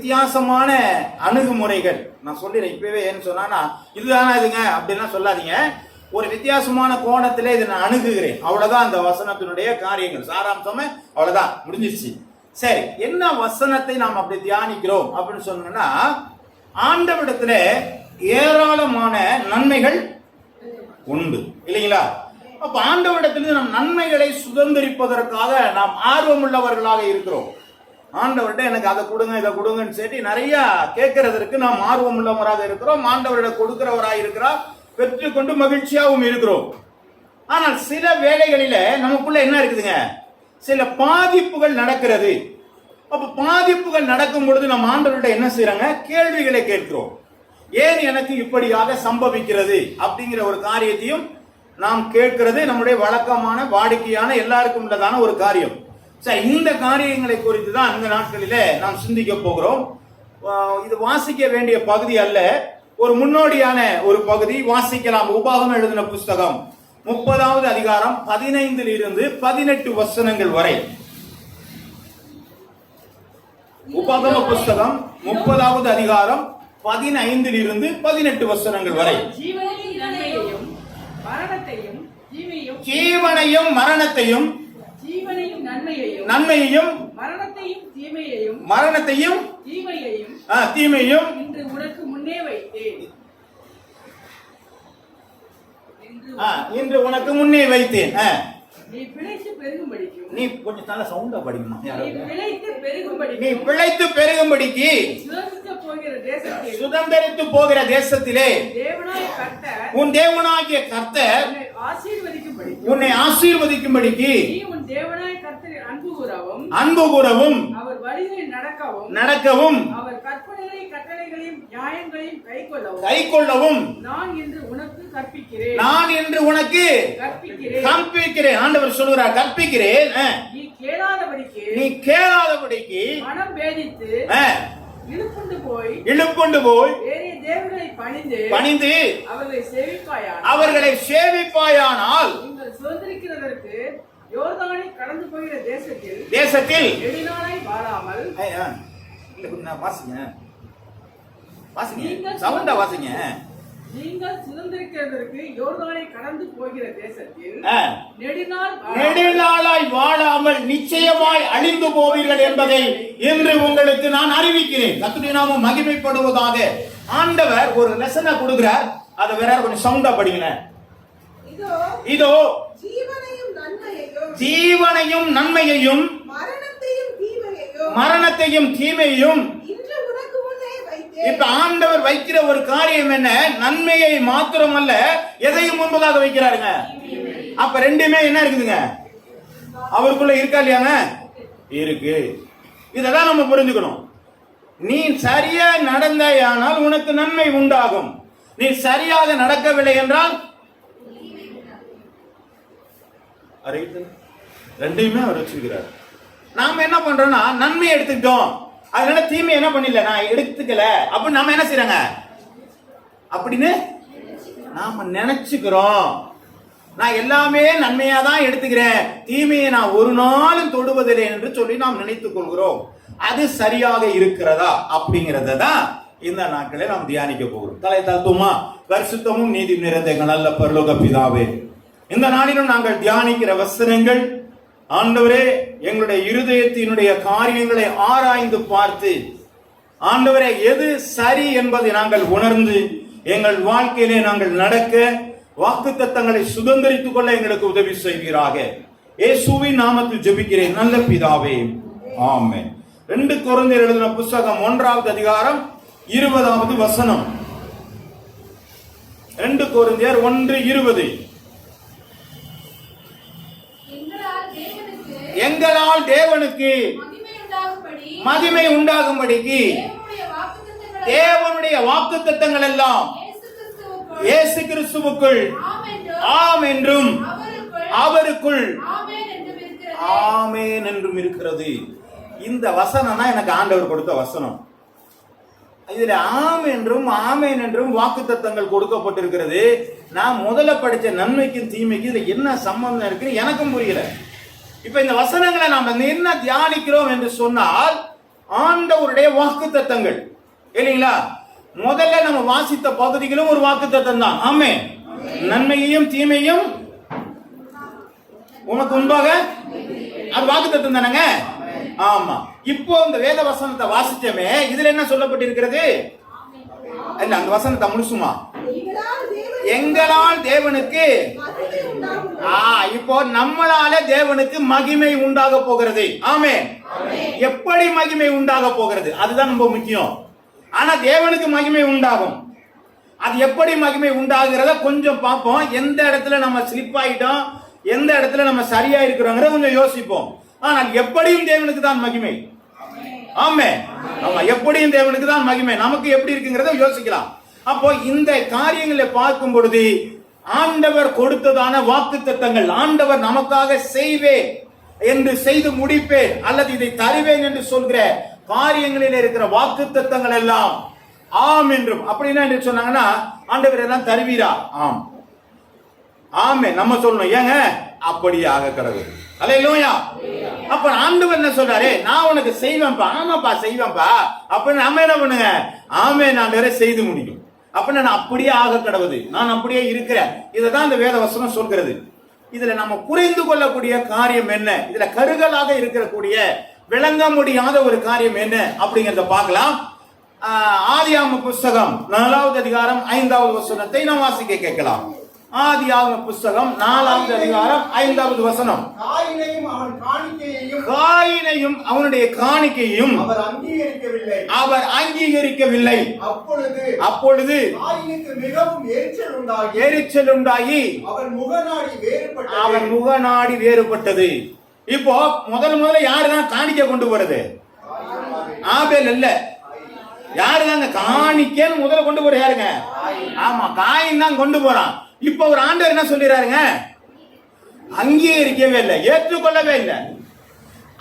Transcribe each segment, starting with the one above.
வித்தியாசமான அணுகுமுறைகள். நான் சொல்லிடுறேன் இப்பவே. ஏன்னு சொன்னா இதுதானா இதுங்க அப்படின்லாம் சொல்லாதீங்க. ஒரு வித்தியாசமான கோணத்திலே இதை நான் அணுகுகிறேன், அவ்வளவுதான் அந்த வசனத்தினுடைய காரியங்கள். சாராம்சமே அவ்வளவுதான், முடிஞ்சிருச்சு. சரி, என்ன வசனத்தை நாம் அப்படி தியானிக்கிறோம் அப்படின்னு சொன்னா, ஆண்டவரிடத்துல ஏராளமான நன்மைகள் உண்டு இல்லைங்களா? அப்ப ஆண்டவரிடத்திலிருந்து நம் நன்மைகளை சுதந்திரிப்பதற்காக நாம் ஆர்வம் உள்ளவர்களாக இருக்கிறோம். ஆண்டவர்கிட்ட எனக்கு அதை கொடுங்க இதை கொடுங்கன்னு சொல்லி நிறைய கேட்கறதற்கு நாம் ஆர்வம் உள்ளவராக இருக்கிறோம். ஆண்டவரிடம் கொடுக்கிறவராக இருக்கிறார், பெற்றுக்கொண்டு மகிழ்ச்சியாகவும் இருக்கிறோம். ஆனால் சில வேளைகளில நமக்குள்ள என்ன இருக்குதுங்க, சில பாதிப்புகள் நடக்கிறது. அப்ப பாதிப்புகள் நடக்கும் பொழுது நம்ம ஆண்டவர்கிட்ட என்ன செய்யறாங்க, கேள்விகளை கேட்கிறோம். ஏன் எனக்கு இப்படியாக சம்பவிக்கிறது அப்படிங்கிற ஒரு காரியத்தையும் நாம் கேட்கிறது நம்முடைய வழக்கமான வாடிக்கையான எல்லாருக்கும் உள்ளதான ஒரு காரியம். சரி, இந்த காரியங்களை குறித்து தான் இந்த நாட்களிலே நாம் சிந்திக்க போகிறோம். இது வாசிக்க வேண்டிய பகுதி அல்ல, ஒரு முன்னோடியான ஒரு பகுதி. வாசிக்கலாம். உபாகமம் எழுதின புஸ்தகம் 30வது அதிகாரம் 15 இருந்து 18 வசனங்கள் வரை. உபாகம புஸ்தகம் 30வது அதிகாரம் 15 இருந்து 18 வசனங்கள் வரை. ஜீவனையும் மரணத்தையும், நன்மையையும் மரணத்தையும் தீமையையும் இன்று உனக்கு முன்னே வைத்தேன். நீ பிழைத்து பெருகும்படிக்கு சுதந்திரித்து போகிற தேசத்திலே உன் தேவனாகிய கர்த்தர் உன்னை ஆசீர்வதிக்கும்படிக்கு அன்பு கூறவும் நடக்கவும் அவர் கட்டளைகளையும் நியாயங்களையும் கைக்கொள்ளவும் நான் என்று உனக்கு கற்பிக்கிறேன். ஆண்டவர் சொல்கிறார், கற்பிக்கிறேன். நீ கேளாதபடிக்கு மனம் பேதித்து இழுப்புண்டு போய் பணிந்து அவர்களை சேவிப்பாயானால் சுதந்திரிக்கிறதற்கு யோர்தானை கடந்து போகிற தேசத்தில் நெடுநாளாய் வாழாமல் வாசிங்க. நீங்கள் சுதந்திரிக்கிறதற்கு யோர்தானை கடந்து போகிற தேசத்தில் நெடுநாளாய் வாழாமல் நிச்சயமாய் அழிந்து போவீர்கள் என்பதை இன்று உங்களுக்கு நான் அறிவிக்கிறேன். கர்த்தருடைய நாமம் மகிமைப்படுவதாக. ஆண்டவர் ஒரு லெசனை கொடுக்கிறார், அதை வேற கொஞ்சம் சவுண்டா படிங்க. இதோ ஜீவனையும் நன்மையையும் மரணத்தையும் தீமையையும் இப்ப ஆண்டவர் வைக்கிற ஒரு காரியம் என்ன, நன்மையை மாத்திரமல்ல எதையும் முன்பதாக வைக்கிறாருங்க. அப்ப ரெண்டுமே என்ன இருக்குதுங்க, அவருக்குள்ள இருக்கா இல்லையாங்க? இருக்கு. இதெல்லாம் நம்ம புரிஞ்சுக்கணும். நீ சரியா நடந்தாயானால் உனக்கு நன்மை உண்டாகும். நீ சரியாக நடக்கவில்லை என்றால் ரெண்டையுமே அவர் வச்சிருக்கிறார். நாம என்ன பண்றோம்னா நன்மை எடுத்துக்கிட்டோம், அதனால தீமை என்ன பண்ணல நான் எடுத்துக்கல அப்படின்னு நாம என்ன செய்யறாங்க அப்படின்னு நாம நினைச்சுக்கிறோம். நான் எல்லாமே நன்மையா தான் எடுத்துக்கிறேன், தீமையை நான் ஒரு நாளும் தொடுவதில்லை என்று சொல்லி நாம் நினைத்துக் கொள்கிறோம். அது சரியாக இருக்கிறதா அப்படிங்கறத தான் இந்த நாட்களை நாம் தியானிக்க போகிறோம். தலை தாழ்த்துமா. பரிசுத்தமும் நீதி நிறைந்த எங்கள் நல்ல பரலோக பிதாவே, இந்த நாளிலும் நாங்கள் தியானிக்கிற வசனங்கள் ஆண்டவரே எங்களுடைய இருதயத்தினுடைய காரியங்களை ஆராய்ந்து பார்த்து ஆண்டவரே எது சரி என்பதை நாங்கள் உணர்ந்து எங்கள் வாழ்க்கையிலே நாங்கள் நடக்க வாக்குத்தத்தங்களை சுதந்திரித்துக் கொள்ள எங்களுக்கு உதவி செய்வீராக. இயேசுவின் நாமத்தில் ஜெபிக்கிறேன் நல்ல பிதாவே, ஆமென். 2 கொரிந்தியர் எழுதின புத்தகம் 1வது அதிகாரம் 20வது வசனம். 2 கொரிந்தியர் 1:20. எங்களால் தேவனுக்கு மகிமை உண்டாகும்படிக்கு தேவனுடைய வாக்குத்தத்தங்கள் எல்லாம் இயேசு கிறிஸ்துவுக்குள் ஆம் என்றும் அவருக்குள் ஆமென் என்றும் இருக்கிறது. இந்த வசனம் தான் எனக்கு ஆண்டவர் கொடுத்த வசனம். இதுல ஆம் என்றும் ஆமென் என்றும் வாக்குத்தத்தங்கள் கொடுக்கப்பட்டிருக்கிறது. நான் முதல்ல படிச்ச நன்மைக்கும் தீமைக்கும் இதுல என்ன சம்பந்தம் இருக்குன்னு எனக்கும் புரியல. இப்ப இந்த வசனங்களை நாம் என்ன தியானிக்கிறோம் என்று சொன்னால், ஆண்டவருடைய வாக்குத்தத்தங்கள் இல்லைங்களா? முதல்ல நம்ம வாசித்த பகுதிகளும் ஒரு வாக்குத்தத்தம் தான். ஆமென். நன்மையையும் தீமையும் உனக்கு முன்பாக, அது வாக்குத்தத்தம் தானங்க? ஆமா. இப்போ இந்த வேத வசனத்தை வாசிச்சமே, இதுல என்ன சொல்லப்பட்டிருக்கிறது? இல்ல, அந்த வசனத்தை முழுசுமா, எங்களால் தேவனுக்கு, இப்போ நம்மளால தேவனுக்கு மகிமை உண்டாக போகிறது. ஆமென். எப்படி மகிமை உண்டாக போகிறது அதுதான் ரொம்ப முக்கியம். ஆனா தேவனுக்கு மகிமை உண்டாகும். அது எப்படி மகிமை உண்டாகிறத கொஞ்சம் பார்ப்போம். எந்த இடத்துல நம்ம ஸ்லிப் ஆயிட்டோம், எந்த இடத்துல நம்ம சரியா இருக்கிறோங்கிற கொஞ்சம் யோசிப்போம். ஆனால் எப்படியும் தேவனுக்கு தான் மகிமை. ஆமென். ஆமா, எப்படியும் தேவனுக்கு தான் மகிமை. நமக்கு எப்படி இருக்குங்கிறத யோசிக்கலாம். அப்போ இந்த காரியங்களை பார்க்கும் பொழுது ஆண்டவர் கொடுத்ததான வாக்குத்தத்தங்கள், ஆண்டவர் நமக்காக செய்வேன் என்று செய்து முடிப்பேன் அல்லது இதை தருவேன் என்று சொல்கிற காரியங்களில் இருக்கிற வாக்குத்தத்தங்கள் எல்லாம் ஆம் என்றும். அப்படின்னா என்ன சொன்னாங்கன்னா, ஆண்டவர் எல்லாம் தருவீரா? ஆம். ஆமே நம்ம சொல்லணும், ஏங்க அப்படியாக கடவுள். அல்லேலூயா. அப்ப ஆண்டவர் என்ன சொல்றாரு? நான் உனக்கு செய்வேன்பா. ஆமாப்பா செய்வேன்பா. அப்ப நாம என்ன பண்ணுங்க? ஆமே, ஆண்டவரே செய்து முடியும். அப்ப நான் அப்படியே ஆக கடவுது, நான் அப்படியே இருக்கிறேன். இதுதான் இந்த வேத வசனம் சொல்கிறது. இதுல நம்ம புரிந்து கொள்ளக்கூடிய காரியம் என்ன, இதுல கருகலாக இருக்கக்கூடிய விளங்க முடியாத ஒரு காரியம் என்ன அப்படிங்கறத பார்க்கலாம். ஆதியாகம புஸ்தகம் 4வது அதிகாரம் 5வது வசனத்தை நாம் வாசிக்க கேட்கலாம். ஆதியாகம புஸ்தகம் 4வது அதிகாரம் 5வது வசனம். காயினையும் அவனுடைய காணிக்கையும் அவர் அங்கீகரிக்கவில்லை. அப்பொழுது மிகவும் எரிச்சல் உண்டாகி அவன் முகநாடி வேறுபட்டது. இப்போ முதல்ல யாருதான் காணிக்கை கொண்டு போறது? ஆபேல் இல்ல. யாருதாங்க காணிக்கைன்னு முதல்ல கொண்டு போற? யாருங்க? ஆமா, காயின் தான் கொண்டு போறான். இப்ப ஒரு ஆண்டவர் என்ன சொல்லிறாருங்க? அங்கீகரிக்கவே இல்லை, ஏற்றுக்கொள்ளவே இல்லை.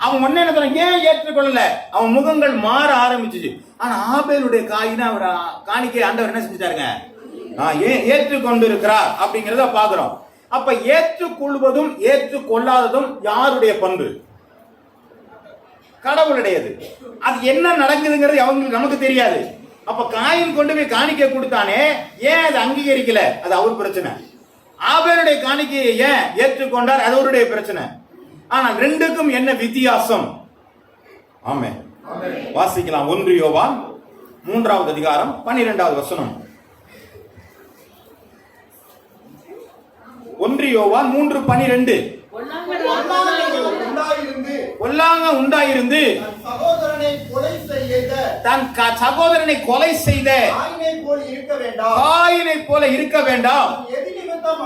அவன் முன்ன என்ன சொன்ன? ஏன் ஏற்றுக்கொள்ளல? அவன் முகங்கள் மாற ஆரம்பிச்சுச்சு. ஆனா ஆபேலுடைய காயினா அவர் காணிக்கை ஆண்டவர் என்ன செஞ்சாருங்க? ஏற்றுக்கொண்டு இருக்கிறார் அப்படிங்கறத பாக்குறோம். அப்ப ஏற்றுக்கொள்வதும் ஏற்றுக்கொள்ளாததும் யாருடைய பண்பு? கடவுளுடையது. அது என்ன நடக்குதுங்கிறது அவங்களுக்கு நமக்கு தெரியாது. அப்ப காயின் கொண்டு போய் காணிக்கை கொடுத்தானே, ஏன் அதை அங்கீகரிக்கல? அது அவர் பிரச்சனை. ஆபேலுடைய காணிக்கையை ஏன் ஏற்றுக்கொண்டார்? அது அவருடைய பிரச்சனை. ஆனால் ரெண்டுக்கும் என்ன வித்தியாசம்? ஆமென். வாசிக்கலாம். 1 யோவான் 3வது அதிகாரம் 12வது வசனம். 1 யோவான் 3:12. பொல்லாங்க உண்டாயிருந்து தன் சகோதரனை கொலை செய்த காயினை போல இருக்க வேண்டாம். எது நிமித்தம்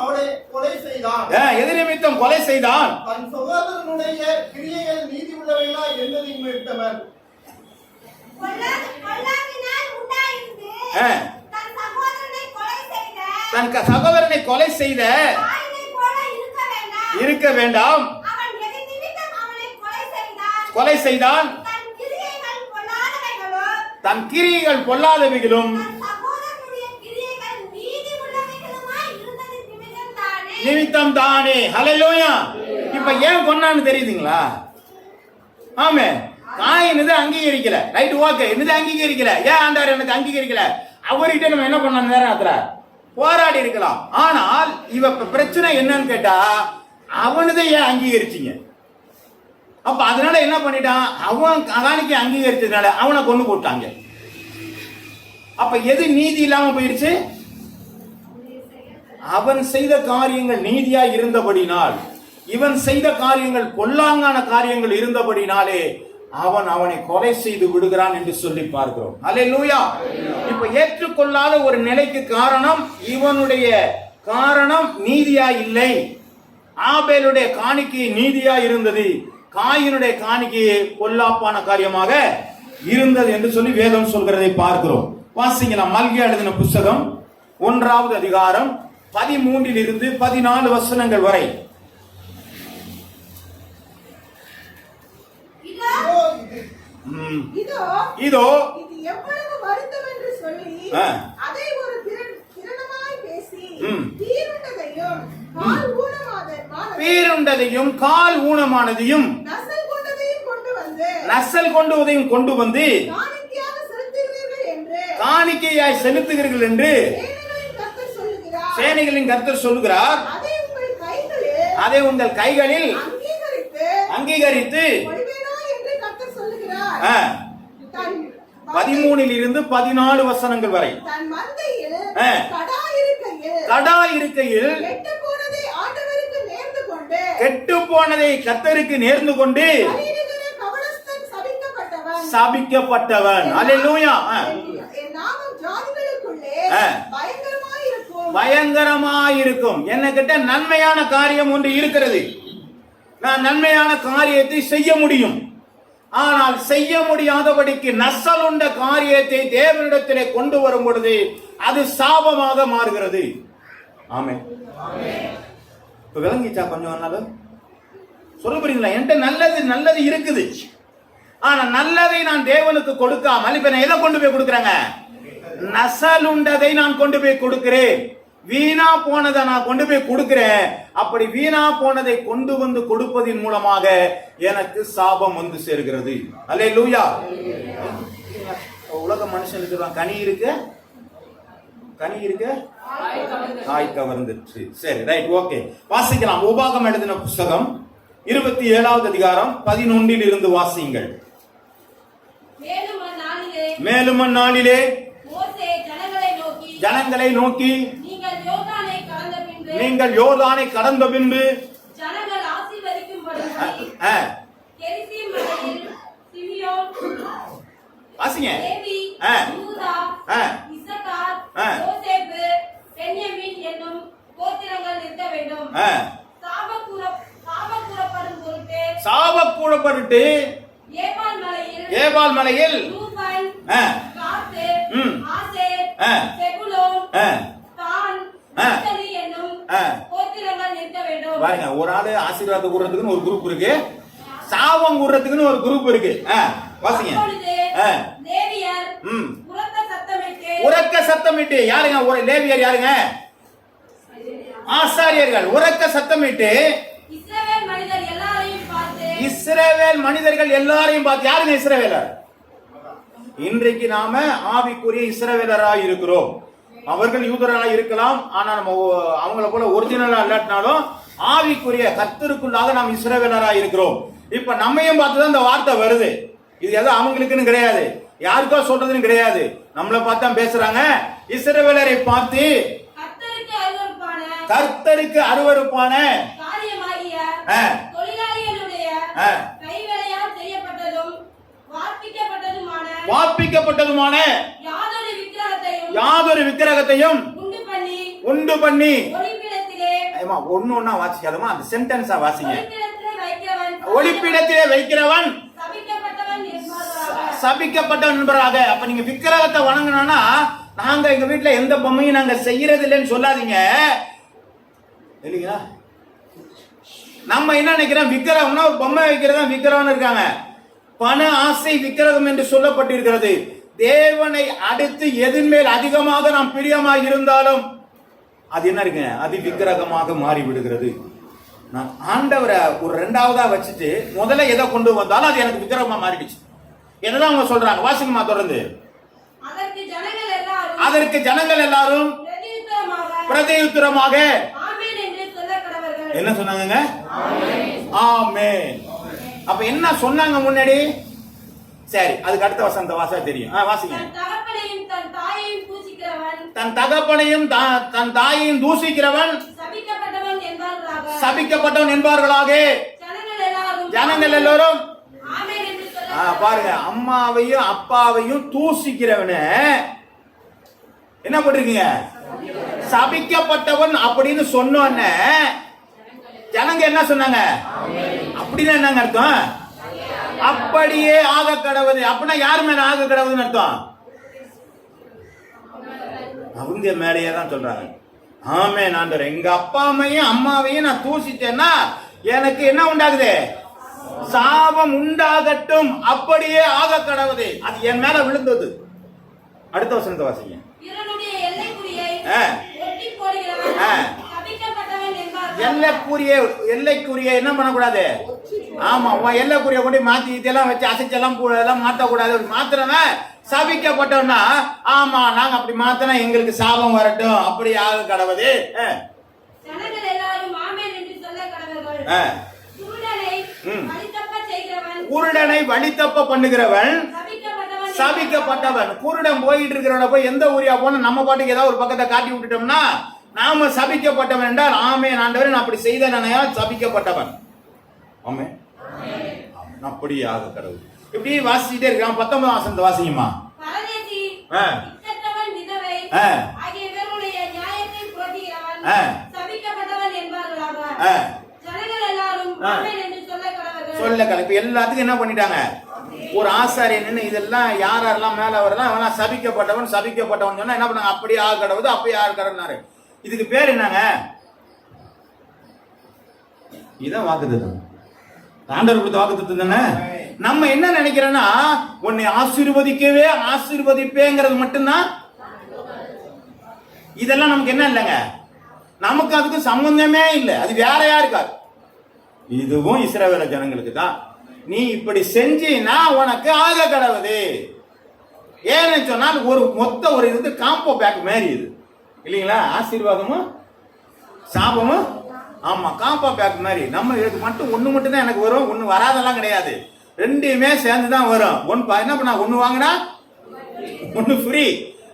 கொலை செய்தான்? தன் சகோதரனுடைய கிரியைகள் நீதி உள்ளவைகளா என்பதை நிமித்தம். தன் சகோதரனை கொலை செய்த இருக்க வேண்டாம். கொலை செய்தான். தன் கிரியைகள் பொல்லாதவைகளும் நிமித்தம் தானே. ஹல்லேலூயா. இப்ப ஏன் கொன்னான்னு தெரியுதுங்களா? ஆமே, காயின் இது அங்கீகரிக்கல. ரைட், ஓகே, இது அங்கீகரிக்கல. ஏன் ஆண்டவர் எனக்கு அங்கீகரிக்கல? அவர்கிட்ட நம்ம என்ன பண்ண நேரத்துல போராடி இருக்கலாம். ஆனால் இவ பிரச்சனை என்னன்னு கேட்டா, அவனதை ஏன் அங்கீகரிச்சீங்க? அப்ப அதனால என்ன பண்ணிட்டான்? அவன் காணிக்கை அங்கீகரிச்சதுனால அவனை கொண்டு போட்டாங்க. அப்ப எது நீதி இல்லாம போயிருச்சு? அவன் செய்த காரியங்கள் நீதியா இருந்தபடினால், இவன் செய்த காரியங்கள் பொல்லாங்கான காரியங்கள் இருந்தபடினாலே அவனை கொலை செய்து விடுகிறான் என்று சொல்லி பார்க்கிறோம். அல்லேலூயா. இப்ப ஏற்றுக்கொள்ளாத ஒரு நிலைக்கு காரணம் இவனுடைய காரணம் நீதியா இல்லை. ஆபேலுடைய காணிக்கை நீதியா இருந்தது, காயினுடைய காணிக்கையை பொல்லாப்பான காரியமாக இருந்தது என்று சொல்லி வேதம் சொல்கிறதை பார்க்கிறோம். வாசிக்கலாம். மல்கியா எழுதின புஸ்தகம் 1வது அதிகாரம் 13 14 வசனங்கள் வரை. இதோ எவ்வளவு வருத்தம் என்று சொல்லி அதை ஒரு திறனமாய் பேசி பீருண்டதையும் கால் ஊனமானதையும் நசல் கொண்டுவதையும் கொண்டு வந்து காணிக்கையாக செலுத்துகிறீர்கள் என்று காணிக்கையாய் செலுத்துகிறீர்கள் என்று சேனைகளின் கர்த்தர் சொல்லுகிறார். சேனைகளின் கர்த்தர் சொல்லுகிறார். அதை உங்கள் கைகளில் அங்கீகரித்து அங்கீகரித்து கொள்வேனா என்று கர்த்தர் சொல்லுகிறார். 13 இருந்து 14 வசனங்கள் வரை. தன் மந்தையில் கடா இருக்கையில் கெட்டுப்போனதை ஆண்டவருக்கு நேர்ந்து கொண்டு கெட்டுப்போனதை கர்த்தருக்கு நேர்ந்து கொண்டு பலியிடுகிற கவனஸ்தன் சபிக்கப்பட்டவன். அல்லேலூயா. என் நாமம் ஜாதிகளுக்குள்ளே பயங்கரமாயிருக்கும். என்ன கிட்ட நன்மையான காரியம் ஒன்று இருக்கிறது. நான் நன்மையான காரியத்தை செய்ய முடியும். ஆனால் செய்ய முடியாதபடிக்கு நசலுண்ட காரியத்தை தேவனிடத்திலே கொண்டு வரும் பொழுது அது சாபமாக மாறுகிறது. ஆமென். இப்ப விளங்கிச்சா? கொஞ்சம் நாளும் சொல்ல போறீங்களா? என்கிட்ட நல்லது இருக்குது. ஆனா நல்லதை நான் தேவனுக்கு கொடுக்காமல் இப்ப நான் எதை கொண்டு போய் கொடுக்கிறேங்க? நசலுண்டதை நான் கொண்டு போய் கொடுக்கிறேன். வீணா போனதை நான் கொண்டு போய் கொடுக்கிறேன். அப்படி வீணா போனதை கொண்டு வந்து கொடுப்பதின் மூலமாக எனக்கு சாபம் வந்து சேர்கிறது. அல்லேலூயா. உலக மனுஷனுக்கு கனி இருக்கு காய் கவர்ந்துச்சு. சரி, ரைட், ஓகே. வாசிக்கலாம். உபாகம் எழுதின புஸ்தகம் 27வது அதிகாரம் 11 இருந்து வாசியுங்கள். மேலும் அந்நாளிலே ஜனங்களை நோக்கி நீங்கள் யோர்தானை கடந்த பின்பு வாசிங்க. சாபக்கூடப்பட்டு ஏபால் மலையில் பாருங்க, ஒரு ஆளு ஆசீர்வாதம் கூறதுக்குன்னு ஒரு குரூப் இருக்கு, சாபம் கூறதுக்குன்னு ஒரு குரூப் இருக்கு. வாசிங்க. உரக்க சத்தமிட்டு யாருங்க? லேவியர் யாருங்க? ஆசாரியர்கள். உரக்க சத்தமிட்டு இஸ்ரவேல் மனிதர்கள் எல்லாரையும் பார்த்து, யாருங்க இஸ்ரவேலர்? இன்றைக்கு நாம ஆவிக்குரிய இஸ்ரவேலராய் இருக்கிறோம். அவர்கள் யூதராய் இருக்கலாம், ஆனா நம்ம அவங்கள போல ஒரிஜினலா இல்லாட்டினாலும் ஆவிக்குரிய கர்த்தருக்குள்ளாக நாம் இஸ்ரவேலராய் இருக்கிறோம். இப்ப நம்மையும் பார்த்துதான் இந்த வார்த்தை வருது. இது எதுவும் அவங்களுக்குன்னு கிடையாது, யாருக்கோ சொல்றதுன்னு கிடையாது, நம்மளை பார்த்தா பேசுறாங்க. இஸ்ரவேலரை பார்த்து கர்த்தருக்கு அருவருப்பான வார்ப்பிக்கப்பட்டதுமான யாதொரு விக்கிரகத்தையும் உண்டு பண்ணி ஒன்னா வாசிக்காதமா, அந்த சென்டென்ஸா வாசிங்க. ஒளிப்பிடத்திலே வைக்கிறவன் சபிக்கப்பட்டவன் என்பதாக. அப்ப நீங்க விக்கிரகத்தை வணங்கினா, நாங்க எங்க வீட்டுல எந்த பொம்மையும் நாங்க செய்யறது இல்லைன்னு சொல்லாதீங்க. இல்லைங்களா? நம்ம என்ன நினைக்கிறோம்? விக்கிரகம்னா ஒரு பொம்மை வைக்கிறதா விக்கிரகம் இருக்காங்க. பண ஆசை விக்கிரகம் என்று சொல்லப்பட்டிருக்கிறது. தேவனை அடுத்து எதின் மேல் அதிகமாக நாம் பிரியமாக இருந்தாலும் அது என்ன இருக்கு? அது விக்கிரகமாக மாறி விடுகிறது. நான் ஆண்டவரை ஒரு ரெண்டாவதா வச்சுட்டு முதல்ல எதை கொண்டு வந்தாலும் அது எனக்கு விக்கிரகமா மாறிடுச்சு. என்னதான் அவங்க சொல்றாங்க? வாசிங்கம்மா தொடர்ந்து. அதற்கு ஜனங்கள் எல்லாரும் பிரதியுத்தரமாக என்ன சொன்னாங்க? ஆமென். அப்ப என்ன சொன்னாங்க முன்னாடி? சரி, அதுக்கு அடுத்த வசனத்தை வாசா தெரியும். வாசிங்க. தன் தகப்பனையும் தன் தாயையும் தூசிக்கிறவன் சபிக்கப்பட்டவன் என்பார்களாக. ஜனங்கள் எல்லாரும் பாருங்க, அம்மாவையும் அப்பாவையும் தூசிக்கிறவன என்ன பண்றீங்க? சபிக்கப்பட்டவன் அப்படின்னு சொன்னோன்ன ஜனங்க என்ன சொன்னாங்க? அப்படின்னா என்னங்க அர்த்தம்? அப்படியே ஆக கடவுது. அப்படின்னா யாரு மேல ஆக கடவுதுன்னு அர்த்தம்? அவங்க மேலேயே தான் சொல்றாங்க. ஆமென் ஆண்டவரே, எங்க அப்பா அம்மையும் அம்மாவையும் நான் தூசிட்டேன்னா எனக்கு என்ன உண்டாகுது? சாபம் உண்டாகட்டும், அப்படியே ஆக கடவுது. அது என் மேல விழுந்தது. அடுத்த வசனத்தை வாசிங்க. எல்லைக்குரிய என்ன பண்ணக்கூடாது? ஆமா, உன் எல்லை குறிய கொண்டு மாத்தி இதெல்லாம் வச்சு அசைச்செல்லாம் எல்லாம் மாத்தக்கூடாது. அப்படி மாத்திரவன் சபிக்கப்பட்டவனா, ஆமா நாங்க அப்படி மாத்தினா எங்களுக்கு சாபம் வரட்டும் அப்படி ஆக கடவுது. ஜனங்கள் எல்லாரும் ஆமென் என்று சொல்ல கடவர்கள். குருடனை வழித்தப்ப பண்ணுகிறவன் சபிக்கப்பட்டவன். குருடன் போயிட்டு இருக்கிறவன போய் எந்த ஊரியா போன நம்ம பாட்டுக்கு ஏதாவது ஒரு பக்கத்தை காட்டி விட்டுட்டோம்னா நாம சபிக்கப்பட்டவன் என்றால் ஆமென் ஆண்டவரே நான் அப்படி செய்த நினையால் சபிக்கப்பட்டவன். ஆமென். அப்படியாக கடவுள். இப்படி வாசிச்சுட்டே இருக்கான். 19ஆம் வசனத்தை வாசிங்கம்மா. பரதேசி, இக்கட்டவன், விதவை ஆகிய இவர்களுடைய நியாயத்தை புரட்டுகிறவன் சபிக்கப்பட்டவன் என்பார்களாக. ஜனங்கள் எல்லாரும் ஆமென் என்று சொல்ல கடவர்கள். இப்ப எல்லாத்துக்கும் என்ன பண்ணிட்டாங்க? ஒரு ஆசாரியன் இதெல்லாம் யாரெல்லாம் மேல வரலாம் அவெல்லாம் சபிக்கப்பட்டவன் சபிக்கப்பட்டவன் சொன்னா என்ன பண்ணாங்க? அப்படியே ஆக கடவுது அப்பயே ஆக கடவுனாரு. இதுக்கு பேர் என்னங்க? இதான் வாக்குத்தத்தம். ஆண்டவர் கொடுத்த வாக்குத்தத்தம் தானே. நம்ம என்ன நினைக்கிறோம்னா உன்னை ஆசீர்வதிக்கவே ஆசீர்வதிப்பேங்கிறது மட்டும்தான். இதெல்லாம் நமக்கு என்ன இல்லைங்க, நமக்கு அதுக்கு சம்பந்தமே இல்லை. அது வேறையா இருக்காது. இதுவும் இஸ்ரவேல் ஜனங்களுக்கு தான். நீ இப்படி செஞ்சினா உனக்கு ஆக கடவுது. ஏன்னு சொன்னால் ஒரு மொத்த ஒரு இது காம்போ பேக் மாதிரி இது இல்லைங்களா? ஆசீர்வாதமும் சாபமும். ஆமா, காம்போ பேக் மாதிரி. நம்ம இதுக்கு மட்டும் ஒண்ணு மட்டும் தான் எனக்கு வரும், ஒண்ணு வராதெல்லாம் கிடையாது. ரெண்டுமே சேர்ந்து தான் வரும். என்ன பண்ணா ஒண்ணு வாங்கினா ஒண்ணு ஃப்ரீ.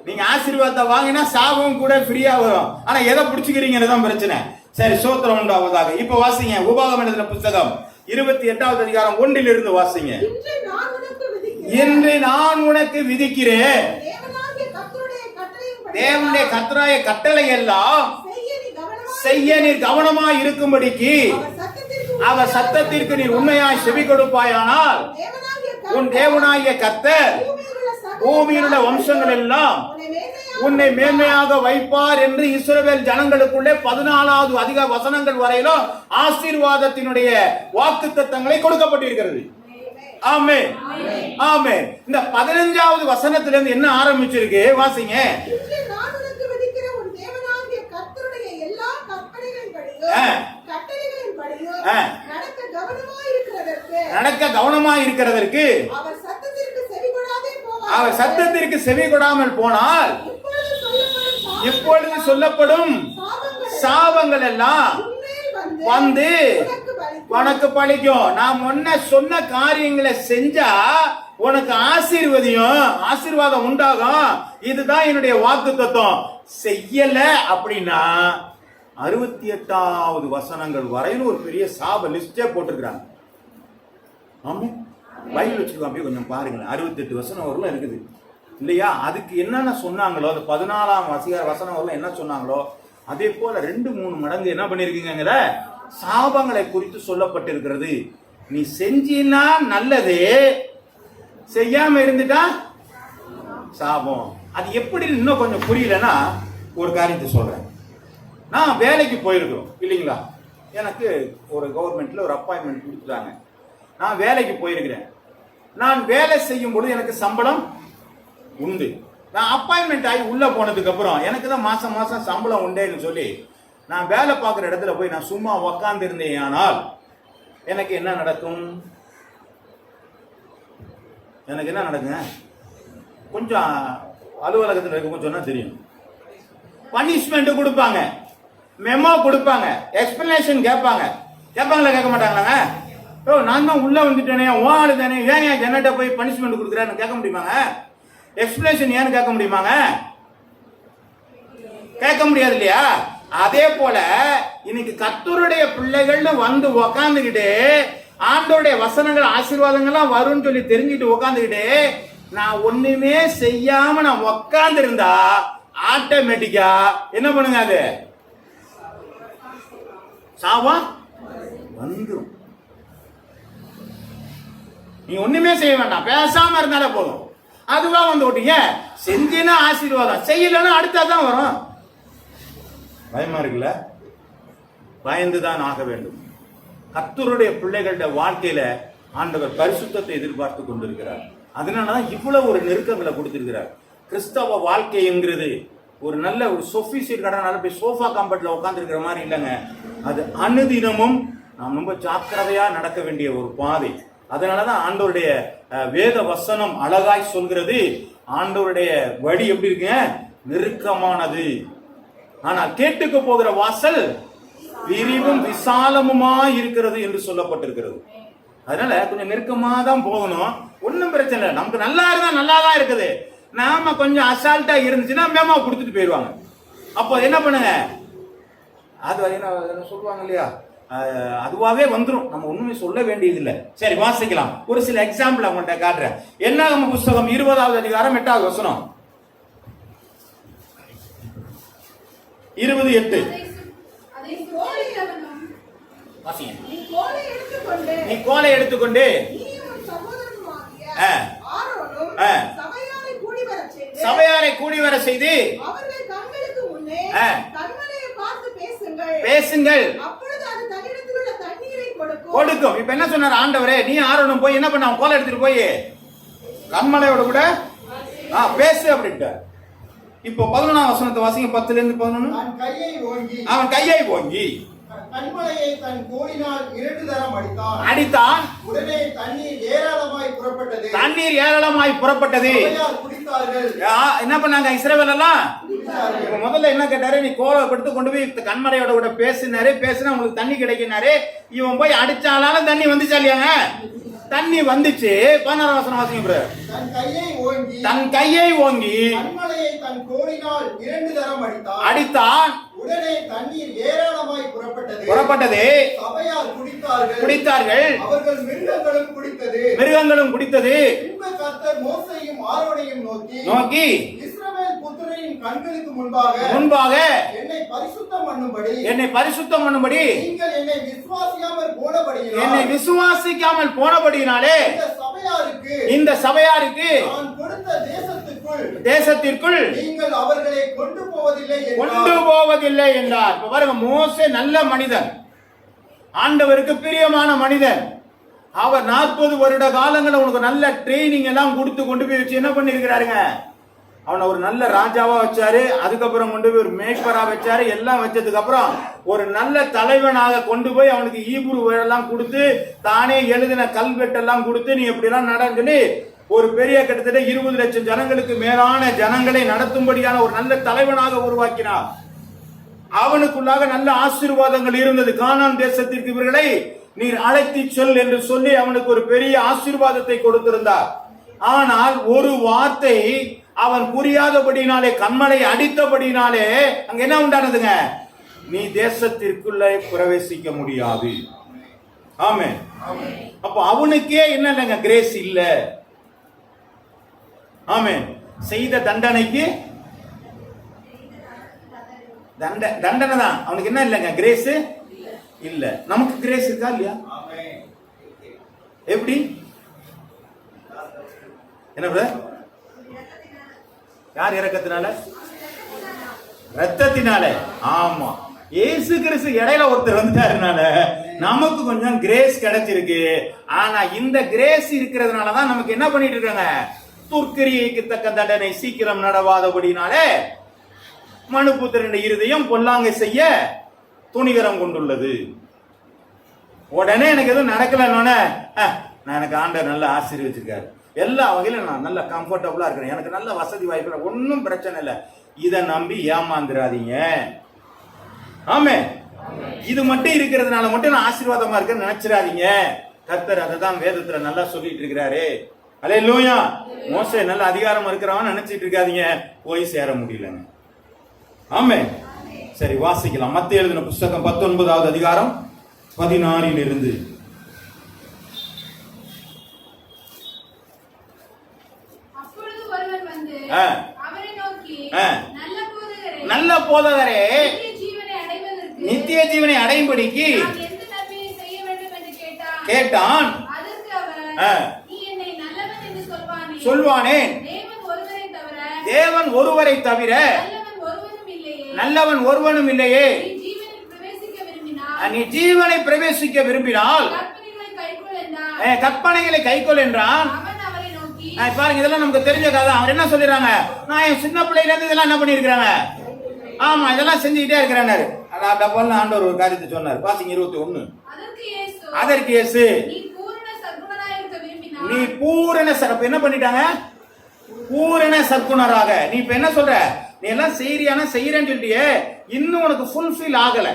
நீங்க ஆசீர்வாதத்தை வாங்கினா சாபம் கூட ஃப்ரீயா வரும். ஆனா எதை பிடிச்சுக்கிறீங்கன்னு தான் பிரச்சனை. சரி, சோத்திரம் உண்டாவதாக. இப்ப வாசிங்க உபாகமம் எழுதின புத்தகம் 28வது அதிகாரம் 1 வாசிங்க. இன்று நான் உனக்கு விதிக்கிறேன் தேவனுடைய கர்த்தருடைய கட்டளை எல்லாம் செய்ய நீர் கவனமாய் இருக்கும்படிக்கு அவர் சத்தத்திற்கு நீர் உண்மையாய் செவி கொடுப்பாயானால் உன் தேவனாகிய கர்த்தர் பூமியில் உள்ள வம்சங்கள் எல்லாம் உன்னை மேன்மையாக வைப்பார் என்று இஸ்ரவேல் ஜனங்களுக்குள்ளே 14வது அதிக வசனங்கள் வரையிலும் ஆசீர்வாதத்தினுடைய வாக்குத்தத்தங்களை கொடுக்கப்பட்டிருக்கிறது. ஆமென், ஆமென். இந்த 15வது வசனத்திலிருந்து என்ன ஆரம்பிச்சிருக்கு வாசிங்க. நடக்க கவனமா இருக்கிறதற்கு அவர் சத்தத்திற்கு செவி கொடாமல் போனால் இப்பொழுது சொல்லப்படும் சாபங்கள் எல்லாம் வந்து உனக்கு பழிக்கும். நான் முன்ன சொன்ன காரியங்களை செஞ்சா உனக்கு ஆசீர்வாதம் உண்டாகும். இதுதான் என்னுடைய வாக்குத்தத்தம். செய்யல அப்படின்னா 68வது வசனங்கள் வரையிலும் ஒரு பெரிய சாப லிஸ்டே போட்டிருக்கிறாங்க. ஆமா, பைபிள் வச்சிருக்கோம், கொஞ்சம் பாருங்களேன். 68 வசனம் வரலாம் இருக்குது இல்லையா? அதுக்கு என்னென்ன சொன்னாங்களோ, அந்த 14ஆம் வசனம் வரலாம் என்ன சொன்னாங்களோ அதே போல 2-3 மடங்கு என்ன பண்ணிருக்கீங்கிற சாபங்களை குறித்து சொல்லப்பட்டிருக்கிறது. நீ செஞ்சினா நல்லது, செய்யாம இருந்துட்டா சாபம். அது எப்படி இன்னும் கொஞ்சம் புரியலன்னா ஒரு காரியத்தை சொல்றேன். நான் வேலைக்கு போயிருக்கிறோம் இல்லைங்களா? எனக்கு ஒரு கவர்மெண்ட்ல ஒரு அப்பாயின்மெண்ட் கொடுத்துட்டாங்க. நான் வேலைக்கு போயிருக்கிறேன். நான் வேலை செய்யும் பொழுது எனக்கு சம்பளம் உண்டு. நான் அப்பாயின்மெண்ட் ஆகி உள்ள போனதுக்கு அப்புறம் எனக்கு தான் மாசம் மாசம் சம்பளம் உண்டேன்னு சொல்லி நான் வேலை பார்க்குற இடத்துல போய் நான் சும்மா உக்காந்து இருந்தேன். ஆனால் எனக்கு என்ன நடக்கும்? எனக்கு என்ன நடக்குங்க? கொஞ்சம் அலுவலகத்தில் இருக்க சொன்னா தெரியும். பனிஷ்மெண்ட் கொடுப்பாங்க, மெமோ கொடுப்பாங்க, எக்ஸ்பிளனேஷன் கேட்பாங்களா கேட்க மாட்டாங்களாங்க? ஓ, நான் தான் உள்ள வந்துட்டேனே, ஓடு தானே, ஏன் என்னட்ட போய் பனிஷ்மெண்ட் கொடுக்குறேன்னு கேட்க முடியுமாங்க? எக்ஸ்பிளனேஷன் ஏன்னு கேட்க முடியுமாங்க? கேட்க முடியாது இல்லையா? அதே போல இன்னைக்கு கர்த்தருடைய பிள்ளைகள்னு வந்து உக்காந்துக்கிட்டு ஆண்டோடைய வசனங்கள் ஆசீர்வாதங்கள்லாம் வரும்னு சொல்லி தெரிஞ்சுட்டு உக்காந்துக்கிட்டு நான் ஒண்ணுமே செய்யாம நான் உக்காந்து இருந்தா ஆட்டோமேட்டிக்கா என்ன பண்ணுங்க? அது சாபம் வந்துடும். நீ ஒண்ணுமே செய்ய வேண்டாம், பேசாம இருந்தாலே போதும். அதுவா வந்து ஓட்டீங்க. செஞ்சினா ஆசீர்வாதம், செய்யலன்னா அடுத்ததான் வரும். பயமா இருக்குல்ல? பயந்துதான் ஆக வேண்டும். கர்த்தருடைய பிள்ளைகளுடைய வாழ்க்கையில ஆண்டவர் பரிசுத்தத்தை எதிர்பார்த்து கொண்டிருக்கிறார். அதனாலதான் இவ்வளவு ஒரு நெருக்கங்களை கொடுத்திருக்கிறார். கிறிஸ்தவ வாழ்க்கைங்கிறது ஒரு நல்ல ஒரு சொபிசிட் கடனால போய் சோஃபா கம்பெட்ல உட்கார்ந்து இருக்கிற மாதிரி இல்லைங்க. அது அனுதினமும் நாம் ரொம்ப ஜாக்கிரதையா நடக்க வேண்டிய ஒரு பாதை. அதனாலதான் ஆண்டவருடைய வேத வசனம் அழகாய் சொல்கிறது, ஆண்டவருடைய வழி எப்படி இருக்குங்க? நெருக்கமானது, ஆனால் கேட்டுக்கு போகிற வாசல் விரிவும் விசாலமுமா இருக்கிறது என்று சொல்லப்பட்டிருக்கிறது. அதனால கொஞ்சம் நெருக்கமா தான் போகணும். ஒன்றும் பிரச்சனை இல்லை. நமக்கு நல்லா இருந்தா நல்லா தான் இருக்குது. நாம கொஞ்சம் அசால்ட்டா இருந்துச்சுன்னா மேமா கொடுத்துட்டு போயிடுவாங்க. அப்போ என்ன பண்ணுங்க, அது என்ன சொல்லுவாங்க இல்லையா, அதுவாகவே வந்துடும். நம்ம ஒண்ணுமே சொல்ல வேண்டியதில்லை. சரி, வாசிக்கலாம். ஒரு சில எக்ஸாம்பிள் அவங்கள்ட்ட காட்டுறேன். என்னாகம புஸ்தகம் 20வது அதிகாரம் 8வது வசனம். 20:8. நீ கோலை எடுத்துக்கொண்டு சபையாரை கூடி வர செய்து பேசுங்கள் கொடுக்கும். இப்ப என்ன சொன்னார் ஆண்டவரே? நீ ஆரோனும் போய் என்ன பண்ண, கோலை எடுத்துட்டு போய் கண்மலையோட கூட பேசு அப்படின்ட்டு. இப்போ 11ஆம் வசனத்தை வாசிங்க. 10லிருந்து 11. அவன் கையை ஓங்கி கண்மலையை தன் கோலினால் 2 தரம் அடித்தான். உடனே தண்ணீர் ஏராளமாய் புறப்பட்டது. என்ன பண்ணாங்க இஸ்ரவேல் எல்லாம்? இப்ப முதல்ல என்ன கேட்டாரு? நீ கோலை கொடுத்து கொண்டு போய் கண்மலையோட கூட பேசினா உங்களுக்கு தண்ணி கிடைக்கினாரு. இவன் போய் அடிச்சாலும் தண்ணி வந்துச்சா இல்லையாங்க? தண்ணி வந்துச்சு. 16ஆம் வசனம் வாசிங்க. தன் கையை ஓங்கி கண்மலையை தன் கோலினால் 2 தரம் அடித்தான். உடனே தண்ணீர் ஏராளமாய் புறப்பட்டது. சபையார் குடித்தார்கள். அவர்கள் மிருகங்களும் குடித்தது. பின்பு கர்த்தர் மோசேயையும் ஆரோனையும் நோக்கி இஸ்ரவேல் புத்திரரின் கண்களுக்கு முன்பாக என்னை பரிசுத்தம் பண்ணும்படி நீங்கள் என்னை விசுவாசிக்காமல் போனபடியினாலே இந்த சபையாருக்கு நான் கொடுத்த தேசத்திற்குள் நீங்கள் அவர்களை கொண்டு போவதில்லை என்றார். இப்ப பாருங்க, மோசே நல்ல மனிதன், ஆண்டவருக்கு பிரியமான மனிதன். அவர் 40 வருட காலங்கள் உனக்கு நல்ல ட்ரைனிங் எல்லாம் கொடுத்து கொண்டு போய் வச்சு என்ன பண்ணிருக்கிறாருங்க? அவனை ஒரு நல்ல ராஜாவா வச்சாரு. அதுக்கப்புறம் கொண்டு போய் ஒரு மேய்ப்பரா வச்சாரு. எல்லாம் வச்சதுக்கு அப்புறம் ஒரு நல்ல தலைவனாக கொண்டு போய் அவனுக்கு ஈப்ரு எல்லாம் கொடுத்து, தானே எழுதின கல்வெட்டெல்லாம் கொடுத்து, நீ எப்படி எல்லாம் நடந்து ஒரு பெரிய கிட்டத்தட்ட 20 லட்சம் ஜனங்களுக்கு மேலான ஜனங்களை நடத்தும்படியான ஒரு நல்ல தலைவனாக உருவாக்கினார். அவனுக்குள்ளாக நல்ல ஆசீர்வாதங்கள் இருந்தது. கானான் தேசத்திற்கு இவர்களை நீர் அழைத்து சொல் என்று சொல்லி அவனுக்கு ஒரு பெரிய ஆசீர்வாதத்தை கொடுத்திருந்தார். ஆனால் ஒரு வார்த்தை அவன் புரியாதபடினாலே, கண்மலை அடித்தபடினாலே அங்க என்ன உண்டானதுங்க? நீ தேசத்திற்குள்ளே பிரவேசிக்க முடியாது. ஆமென். அப்ப அவனுக்கே என்ன இல்லைங்க, கிரேஸ் இல்ல. ஆமென். செய்த தண்டனைக்கு தண்டனை தான். அவனுக்கு என்ன இல்லைங்க, கிரேஸ் இல்ல. நமக்கு கிரேஸ் இருக்கா இல்லையா? எப்படி? என்ன பிரதர்? யார் இறக்கத்தினால? ரத்தத்தினால. ஆமா, இயேசு கிறிஸ்து இடையில ஒருத்தர் வந்துட்டாருனால நமக்கு கொஞ்சம் கிரேஸ் கிடைச்சிருக்கு. ஆனா இந்த கிரேஸ் இருக்கிறதுனாலதான் நமக்கு என்ன பண்ணிட்டு இருக்காங்க? துர்க்கிரியைக்கு தக்க தண்டனை சீக்கிரம் நடவாதபடினாலே மனுபுத்திரனுடைய இருதயம் பொல்லாங்கை செய்ய துணிகரம் கொண்டுள்ளது. உடனே எனக்கு எதுவும் நடக்கலன்னு எனக்கு ஆண்டவர் நல்ல ஆசீர்வதிச்சிருக்காரு, எல்லா வகையிலும் நான் நல்ல கம்ஃபர்டபுளா இருக்கிறேன், எனக்கு நல்ல வசதி வாய்ப்பு, ஒன்னும் பிரச்சனை இல்லை. இதை நம்பி ஏமாந்துடாதீங்க. ஆமே, இது மட்டும் இருக்கிறதுனால மட்டும் நான் ஆசீர்வாதமா இருக்கேன்னு நினைச்சிடாதீங்க. கர்த்தர் அதை தான் வேதத்துல நல்லா சொல்லிட்டு இருக்கிறாரு. அல்லேலூயா. மோசே நல்ல அதிகாரம் இருக்கிறவன் நினைச்சிட்டு இருக்காதீங்க, போய் சேர முடியலங்க. ஆமே. சரி, வாசிக்கலாம். மத்தேயு எழுதின புத்தகம் 19வது அதிகாரம் 16 நல்ல போதகரே, நித்திய ஜீவனை அடையும்படிக்கு கேட்டான். சொல்வானேன், தேவன் ஒருவரை தவிர நல்லவன் ஒருவனும் இல்லையே. நீ ஜீவனை பிரவேசிக்க விரும்பினால் கற்பனைகளை கைக்கொள் என்றான். பாருங்க, இதெல்லாம் நமக்கு தெரிஞ்ச கதை. அவர் என்ன சொல்லிடுறாங்க? நான் என் சின்ன பிள்ளையில இருந்து இதெல்லாம் என்ன பண்ணிருக்கிறாங்க? ஆமா, இதெல்லாம் செஞ்சுக்கிட்டே இருக்கிறாரு. ஆண்டவர் ஒரு காரியத்தை சொன்னார். பாத்தீங்க 21. அதற்கு இயேசு நீ பூரண சத்குணராய் இருக்க விரும்பினால் நீ பூரண அப்ப என்ன பண்ணிட்டாங்க? பூரண சற்குணராக. நீ இப்ப என்ன சொல்ற? நீ எல்லாம் செய்யறியான செய்யறேன்னு சொல்லிட்டியே, இன்னும் உனக்கு ஃபுல்ஃபில் ஆகல.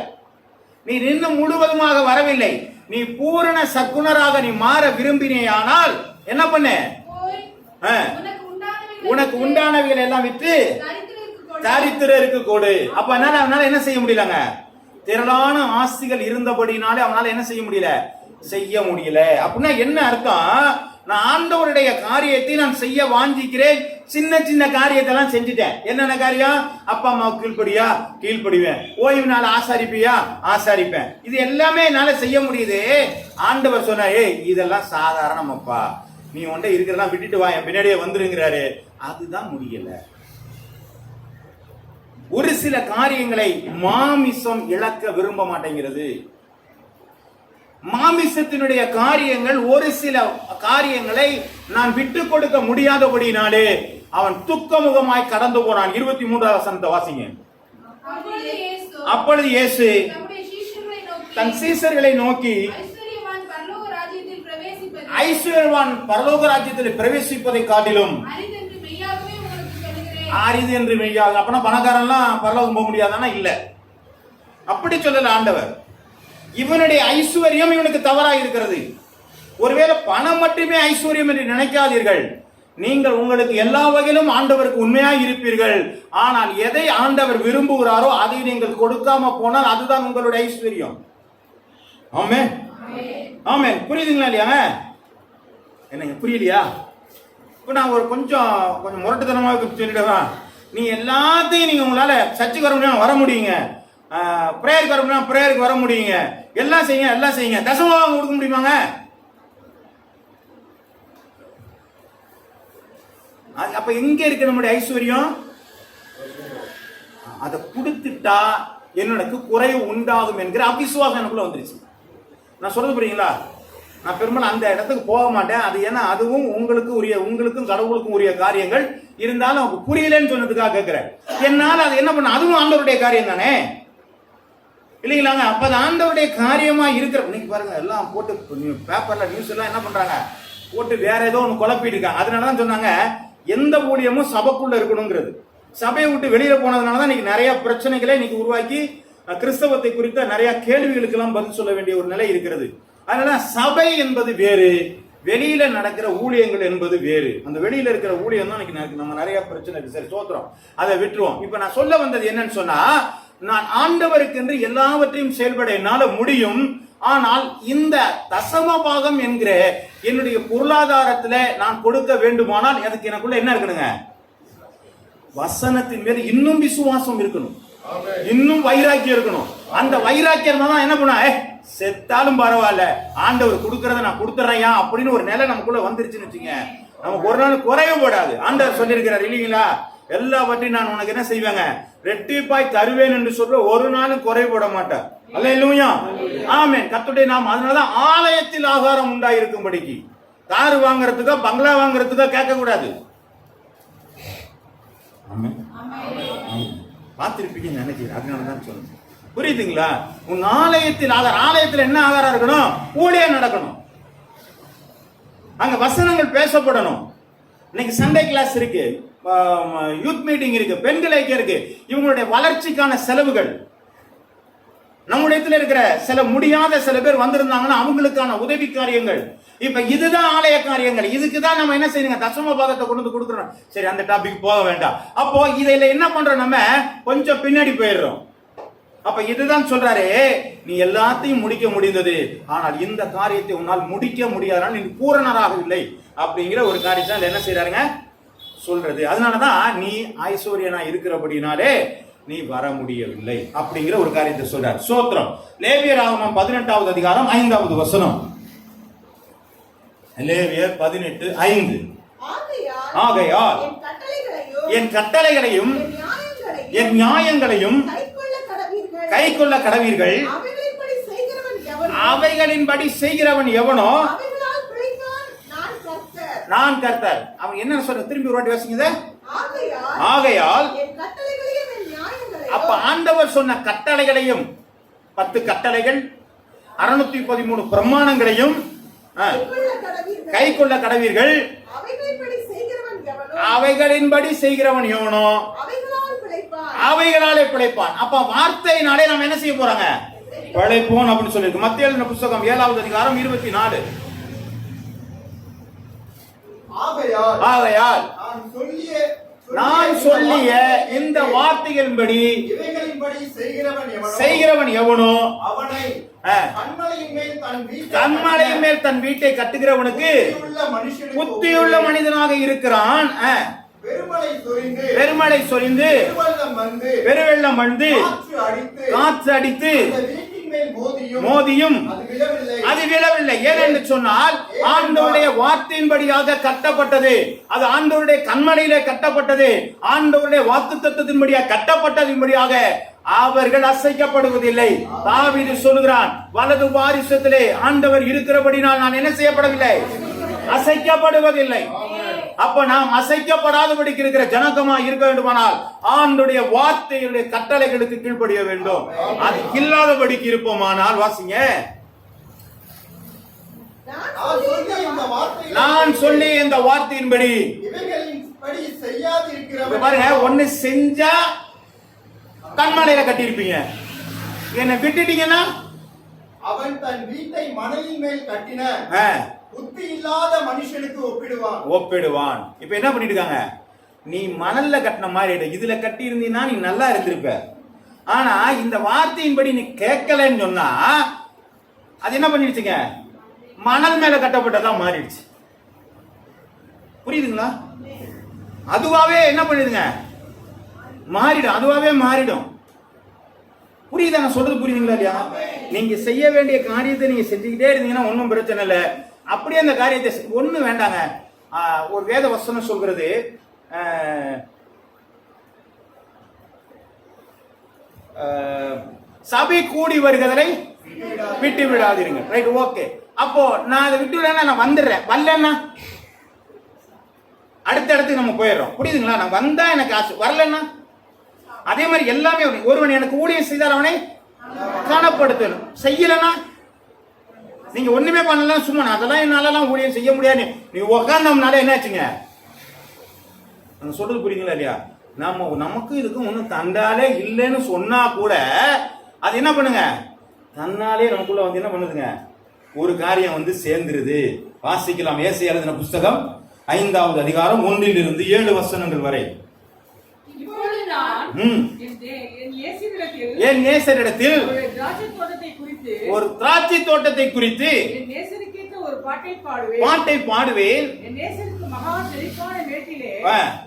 நீ இன்னும் முழுவதுமாக வரவில்லை. நீ பூரண சற்குணராக நீ மாற விரும்பினேயானால் என்ன பண்ணு? போய் ஆ, உனக்கு உண்டானவைகள் எல்லாம் விற்று தரித்திரருக்கு கொடு. அப்ப அவனால என்ன செய்ய முடியலங்க? திரளான ஆஸ்திகள் இருந்தபடினாலே அவனால என்ன செய்ய முடியல? செய்ய முடியல. அப்படின்னா என்ன அர்த்தம்? நான் ஆண்டவருடைய காரியத்தை நான் செய்ய வாஞ்சிக்கிறேன், சின்ன சின்ன காரியத்தை எல்லாம் செஞ்சுட்டேன். என்னென்ன காரியம்? அப்பா அம்மாவுக்கு கீழ்ப்படியா? கீழ்ப்படிவேன். ஓய்வு நாள் ஆசாரிப்பியா? ஆசாரிப்பேன். இது எல்லாமே என்னால செய்ய முடியுது. ஆண்டவர் சொன்னா, இதெல்லாம் சாதாரணமாப்பா, நீ ஒன்றை இருக்கிறதெல்லாம் விட்டுட்டு வா, என் பின்னாடியே வந்துருங்கிறாரு. அதுதான் முடியல. ஒரு சில காரியங்களை மாமிசம் இழக்க விரும்ப மாட்டேங்கிறது. மாமிசத்தினுடைய காரியங்கள், ஒரு சில காரியங்களை நான் விட்டு கொடுக்க முடியாதபடினாலே அவன் துக்கமுகமாய் கடந்து போனான். 23வது வசனத்தை வாசிங்க. அப்பொழுது இயேசு தன் சீஷர்களை நோக்கி, ஐஸ்வர்யவான் பரலோக ராஜ்யத்தில் பிரவேசிப்பதை காட்டிலும் அரிது என்று மெய்யாக. அப்பனா பணக்காரன்லாம் பரலோகம் போக முடியாதானா? இல்ல, அப்படி சொல்லல ஆண்டவர். இவனுடைய ஐஸ்வர்யம் இவனுக்கு தவறாக இருக்கிறது. ஒருவேளை பணம் மட்டுமே ஐஸ்வர்யம் என்று நினைக்காதீர்கள். நீங்கள் உங்களுக்கு எல்லா வகையிலும் ஆண்டவருக்கு உண்மையாக இருப்பீர்கள். ஆனால் எதை ஆண்டவர் விரும்புகிறாரோ அதை நீங்கள் கொடுக்காம போனால் அதுதான் உங்களுடைய ஐஸ்வர்யம். ஆமென், ஆமென். புரியுதுங்களா இல்லையா? என்னங்க புரியலையா? இப்போ நான் ஒரு கொஞ்சம் முரட்டுத்தனமாக சொல்லிடுவா. நீ எல்லாத்தையும் நீங்க உங்களால சர்ச்சுக்கு வர முடியும், வர முடியுங்க. பிரேயருக்கு வர முடியும், பிரேயருக்கு வர முடியுங்க. எல்லாம் செய்யுங்க, எல்லாம் செய்யுங்க. தசமபாகம் கொடுக்க முடியுமாங்க? அப்ப எங்க இருக்கு நம்முடைய ஐஸ்வர்யம்? அதை கொடுத்துட்டா எனக்கு குறைவு உண்டாகும் என்கிற அவிசுவாசம் எனக்குள்ள வந்துருச்சு. நான் சொல்றது புரியுங்களா? நான் பெரும்பாலும் அந்த இடத்துக்கு போக மாட்டேன். அது ஏன்னா அதுவும் உங்களுக்கும் கடவுளுக்கும் உரிய காரியங்கள் இருந்தாலும் புரியலன்னு சொன்னதுக்காக கேட்கிறேன். என்னால் அது என்ன பண்ண, அதுவும் ஆண்டவருடைய காரியம் தானே, இல்லைங்களாங்க? அப்ப அது ஆண்டவருடைய காரியமா இருக்கிற, இன்னைக்கு பாருங்க எல்லாம் போட்டு பேப்பர்ல நியூஸ் எல்லாம் என்ன பண்றாங்க, போட்டு வேற ஏதோ ஒன்று குழப்பிட்டு இருக்காங்க. அதனாலதான் சொன்னாங்க எந்த ஊழியமும் சபைக்குள்ள இருக்கணுங்கிறது. சபையை விட்டு வெளியில போனதுனாலதான் இன்னைக்கு நிறைய பிரச்சனைகளை இன்னைக்கு உருவாக்கி கிறிஸ்தவத்தை குறித்த நிறைய கேள்விகளுக்கு எல்லாம் பதில் சொல்ல வேண்டிய ஒரு நிலை இருக்கிறது. அதனால சபை என்பது வேறு, வெளியில நடக்கிற ஊழியங்கள் என்பது வேறு. அந்த வெளியில இருக்கிற ஊழியம் தான் இன்னைக்கு நம்ம நிறைய பிரச்சனை இருக்கு. சரி, சோத்திரம், அதை விட்டுருவோம். இப்ப நான் சொல்ல வந்தது என்னன்னு சொன்னா, நான் ஆண்டவருக்கு என்று எல்லாவற்றையும் செயல்பட என்னால முடியும். ஆனால் இந்த தசம பாகம் என்கிற என்னுடைய பொருளாதாரத்துல நான் கொடுக்க வேண்டுமானால் அதுக்கு எனக்குள்ள என்ன இருக்கணுங்க? வசனத்தின் மேல இன்னும் விசுவாசம் இருக்கணும், இன்னும் வைராக்கியம் இருக்கணும். அந்த வைராக்கியம் தான் என்ன பண்ண, செத்தாலும் பரவாயில்ல, ஆண்டவர் கொடுக்கறத நான் கொடுத்துறேன் அப்படின்னு ஒரு நிலை நமக்குள்ள வந்துருச்சுன்னு வச்சுங்க, நமக்கு ஒரு நாள் குறைய போடாது. ஆண்டவர் சொல்லியிருக்கிறார் இல்லைங்களா, எல்லாவற்றையும் நான் உனக்கு என்ன செய்வேங்க, ரெட்டிப்பாய் தருவேன் என்று சொல்ற ஒரு நாளும் குறைபட மாட்டார். அல்லேலூயா, ஆமென். கர்த்தருடைய நாமம். அதனாலதான் ஆலயத்தில் ஆகாரம் உண்டாயிருக்கும்படிக்கு, கார் வாங்குறதுக்கோ பங்களா வாங்குறதுக்கோ கேட்க கூடாது. பார்த்திருப்பீங்க நினைக்கிறேன், அதனாலதான் சொல்லுங்க. புரியுதுங்களா? உன் ஆலயத்தில் ஆலயத்தில் என்ன ஆகாரம் இருக்கணும்? ஊழியம் நடக்கணும், அங்க வசனங்கள் பேசப்படணும். இன்னைக்கு சண்டே கிளாஸ் இருக்கு, யூத் மீட்டிங் இருக்கு, பெண்கள் ஐக்கியம் இருக்கு. இவங்களுடைய வளர்ச்சிக்கான செலவுகள், நம்முடைய இருக்கிற சில முடியாத சில பேர் வந்திருந்தாங்கன்னா அவங்களுக்கான உதவி காரியங்கள். இப்ப இதுதான் ஆலய காரியங்கள். இதுக்கு தான் நம்ம என்ன செய்யணுங்க, தசம பாகத்தை கொண்டு வந்து கொடுக்குறோம். சரி, அந்த டாபிக் போக வேண்டாம். அப்போ இதில் என்ன பண்றோம், நம்ம கொஞ்சம் பின்னாடி போயிடுறோம். அப்ப இதுதான் சொல்றாரு, நீ எல்லாத்தையும் முடிக்க முடிந்தது, ஆனால் இந்த காரியத்தை உன்னால் முடிக்க முடியாதனால் நீ பூரணராக இல்லை அப்படிங்கிற ஒரு காரியத்தை என்ன செய்யறாருங்க சொல்றது. அதனாலதான் நீ ஐஸ்வர்யனா இருக்கிறபடினாலே நீ வர முடியவில்லை அப்படிங்கிற ஒரு காரியத்தை சொல்றார். சோத்திரம். லேவியராகமம் 18வது அதிகாரம் 5வது வசனம். லேவியர் 18:5. ஆகையால் என் கட்டளைகளையும் என் நியாயங்களையும் கைக்கொள்ள கடவீர்கள், அவைகளின்படி செய்கிறவன் எவனோ நான் கர்த்தர். அவன் என்ன சொல்ற, திரும்பி ஒரு வாட்டி வாசிங்க. ஆகையால் அப்ப ஆண்டவர் சொன்ன கட்டளைகளையும் 10 கட்டளைகள், 613 பிரமாணங்களையும் கைக்கொள்ள கடவீர்கள். கை கொள்ள கடவீர்கள். அவைகளின்படி செய்கிறவன் எவனோ அவைகளின்படி செய்கிறவன் எவனோ அவைகளால் பிழைப்பான். அவைகளாலே பிழைப்பான். அப்ப வார்த்தையினாலே நம்ம என்ன செய்ய போறாங்க? பிழைப்போம் அப்படின்னு சொல்லியிருக்கு. மத்தேயு எழுதின புத்தகம் 7வது அதிகாரம் 24. ஆகையால் நான் சொல்லிய இந்த வார்த்தைகளின்படி செய்கிறவன் எவனோ அவனை கன்மலையின் மேல் தன் வீட்டை கட்டுகிறவனுக்கு புத்தியுள்ள மனிதனாக இருக்கிறான். பெருமழை சொரிந்து பெருவெள்ளம் வந்து காற்று அடித்து மோதியும் அது விழவில்லை. ஏனென்று சொன்னால் ஆண்டவருடைய வார்த்தையின்படியாக கட்டப்பட்டது. அது ஆண்டவருடைய கண்மலையிலே கட்டப்பட்டது. ஆண்டவருடைய வாக்குத்தத்தத்தின்படியாக கட்டப்பட்டதின்படியாக அவர்கள் அசைக்கப்படுவதில்லை. தாவீது சொல்லுகிறான், வலது பாரிசத்திலே ஆண்டவர் இருக்கிறபடினால் நான் என்ன செய்யப்படவில்லை? அசைக்கப்படுவதில்லை. அப்ப நாம் அசைக்கப்படாதபடிக்கு இருக்கிற ஜனகமா இருக்க வேண்டுமானால் ஆண்டுடைய வார்த்தையுடைய கட்டளைகளுக்கு கீழ்ப்படிய வேண்டும். அது இல்லாதபடிக்கு இருப்போமானால் வாசிங்க. நான் சொல்லி இந்த வார்த்தையின்படி பாருங்க, ஒண்ணு செஞ்சா கண்மலையில கட்டியிருப்பீங்க, என்ன விட்டுட்டீங்கன்னா அவன் தன் வீட்டை மணலின் மேல் கட்டின புத்தி இல்லாத மனுஷனுக்கு ஒப்பிடுவான். இப்ப என்ன பண்ணிட்டு இருக்காங்க? நீ மணல்ல கட்டின மாதிரி இதுல கட்டி இருந்தீங்கன்னா நீ நல்லா இருந்திருப்ப. ஆனா இந்த வார்த்தையின்படி நீ கேட்கலன்னு சொன்னா அது என்ன பண்ணிடுச்சுங்க? மணல் மேல கட்டப்பட்டதா மாறிடுச்சு. புரியுதுங்களா? அதுவாவே என்ன பண்ணிடுங்க? மாறிடும். அதுவாவே மாறிடும். புரியுதா நான் சொல்றது? புரியுதுங்களா இல்லையா? நீங்க செய்ய வேண்டிய காரியத்தை நீங்க செஞ்சுக்கிட்டே இருந்தீங்கன்னா ஒன்றும் பிரச்சனை இல்லை. அப்படியே அந்த காரியத்தை ஒண்ணு வேண்டாங்க. ஒரு வேத வசனம் சொல்கிறது, சபை கூடி வருகிறதை விட்டு விடாதீங்க. Right, okay. அப்போ நான் அதை விட்டு விடா, நான் வந்துடுறேன். வரலன்னா அடுத்த இடத்துக்கு நம்ம போயிடுறோம். புரியுதுங்களா? நான் வந்தா எனக்கு ஆசை, வரலன்னா அதே மாதிரி எல்லாமே. ஒருவன் எனக்கு ஊழியம் செய்தால் அவனை கனப்படுத்தணும். செய்யலன்னா நீங்க ஒண்ணுமே பண்ணலாம், சும்மா அதெல்லாம் என்னாலலாம் ஊழியம் செய்ய முடியாது நீ உக்காந்தோம்னால என்னாச்சுங்க? நான் சொல்றது புரியுங்களா இல்லையா? நமக்கு இதுக்கும் ஒன்றும் தண்டாலே இல்லைன்னு சொன்னா கூட அது என்ன பண்ணுங்க? தன்னாலே நமக்குள்ள வந்து என்ன பண்ணுதுங்க? ஒரு காரியம் வந்து சேர்ந்துருது. வாசிக்கலாம். ஏசாயா எழுதின புத்தகம் 5வது அதிகாரம் 1 to 7 வசனங்கள் வரை. என் நேசரிடத்தில் ஒரு திராட்சை தோட்டத்தை குறித்து ஒரு பாட்டை பாடுவேன்.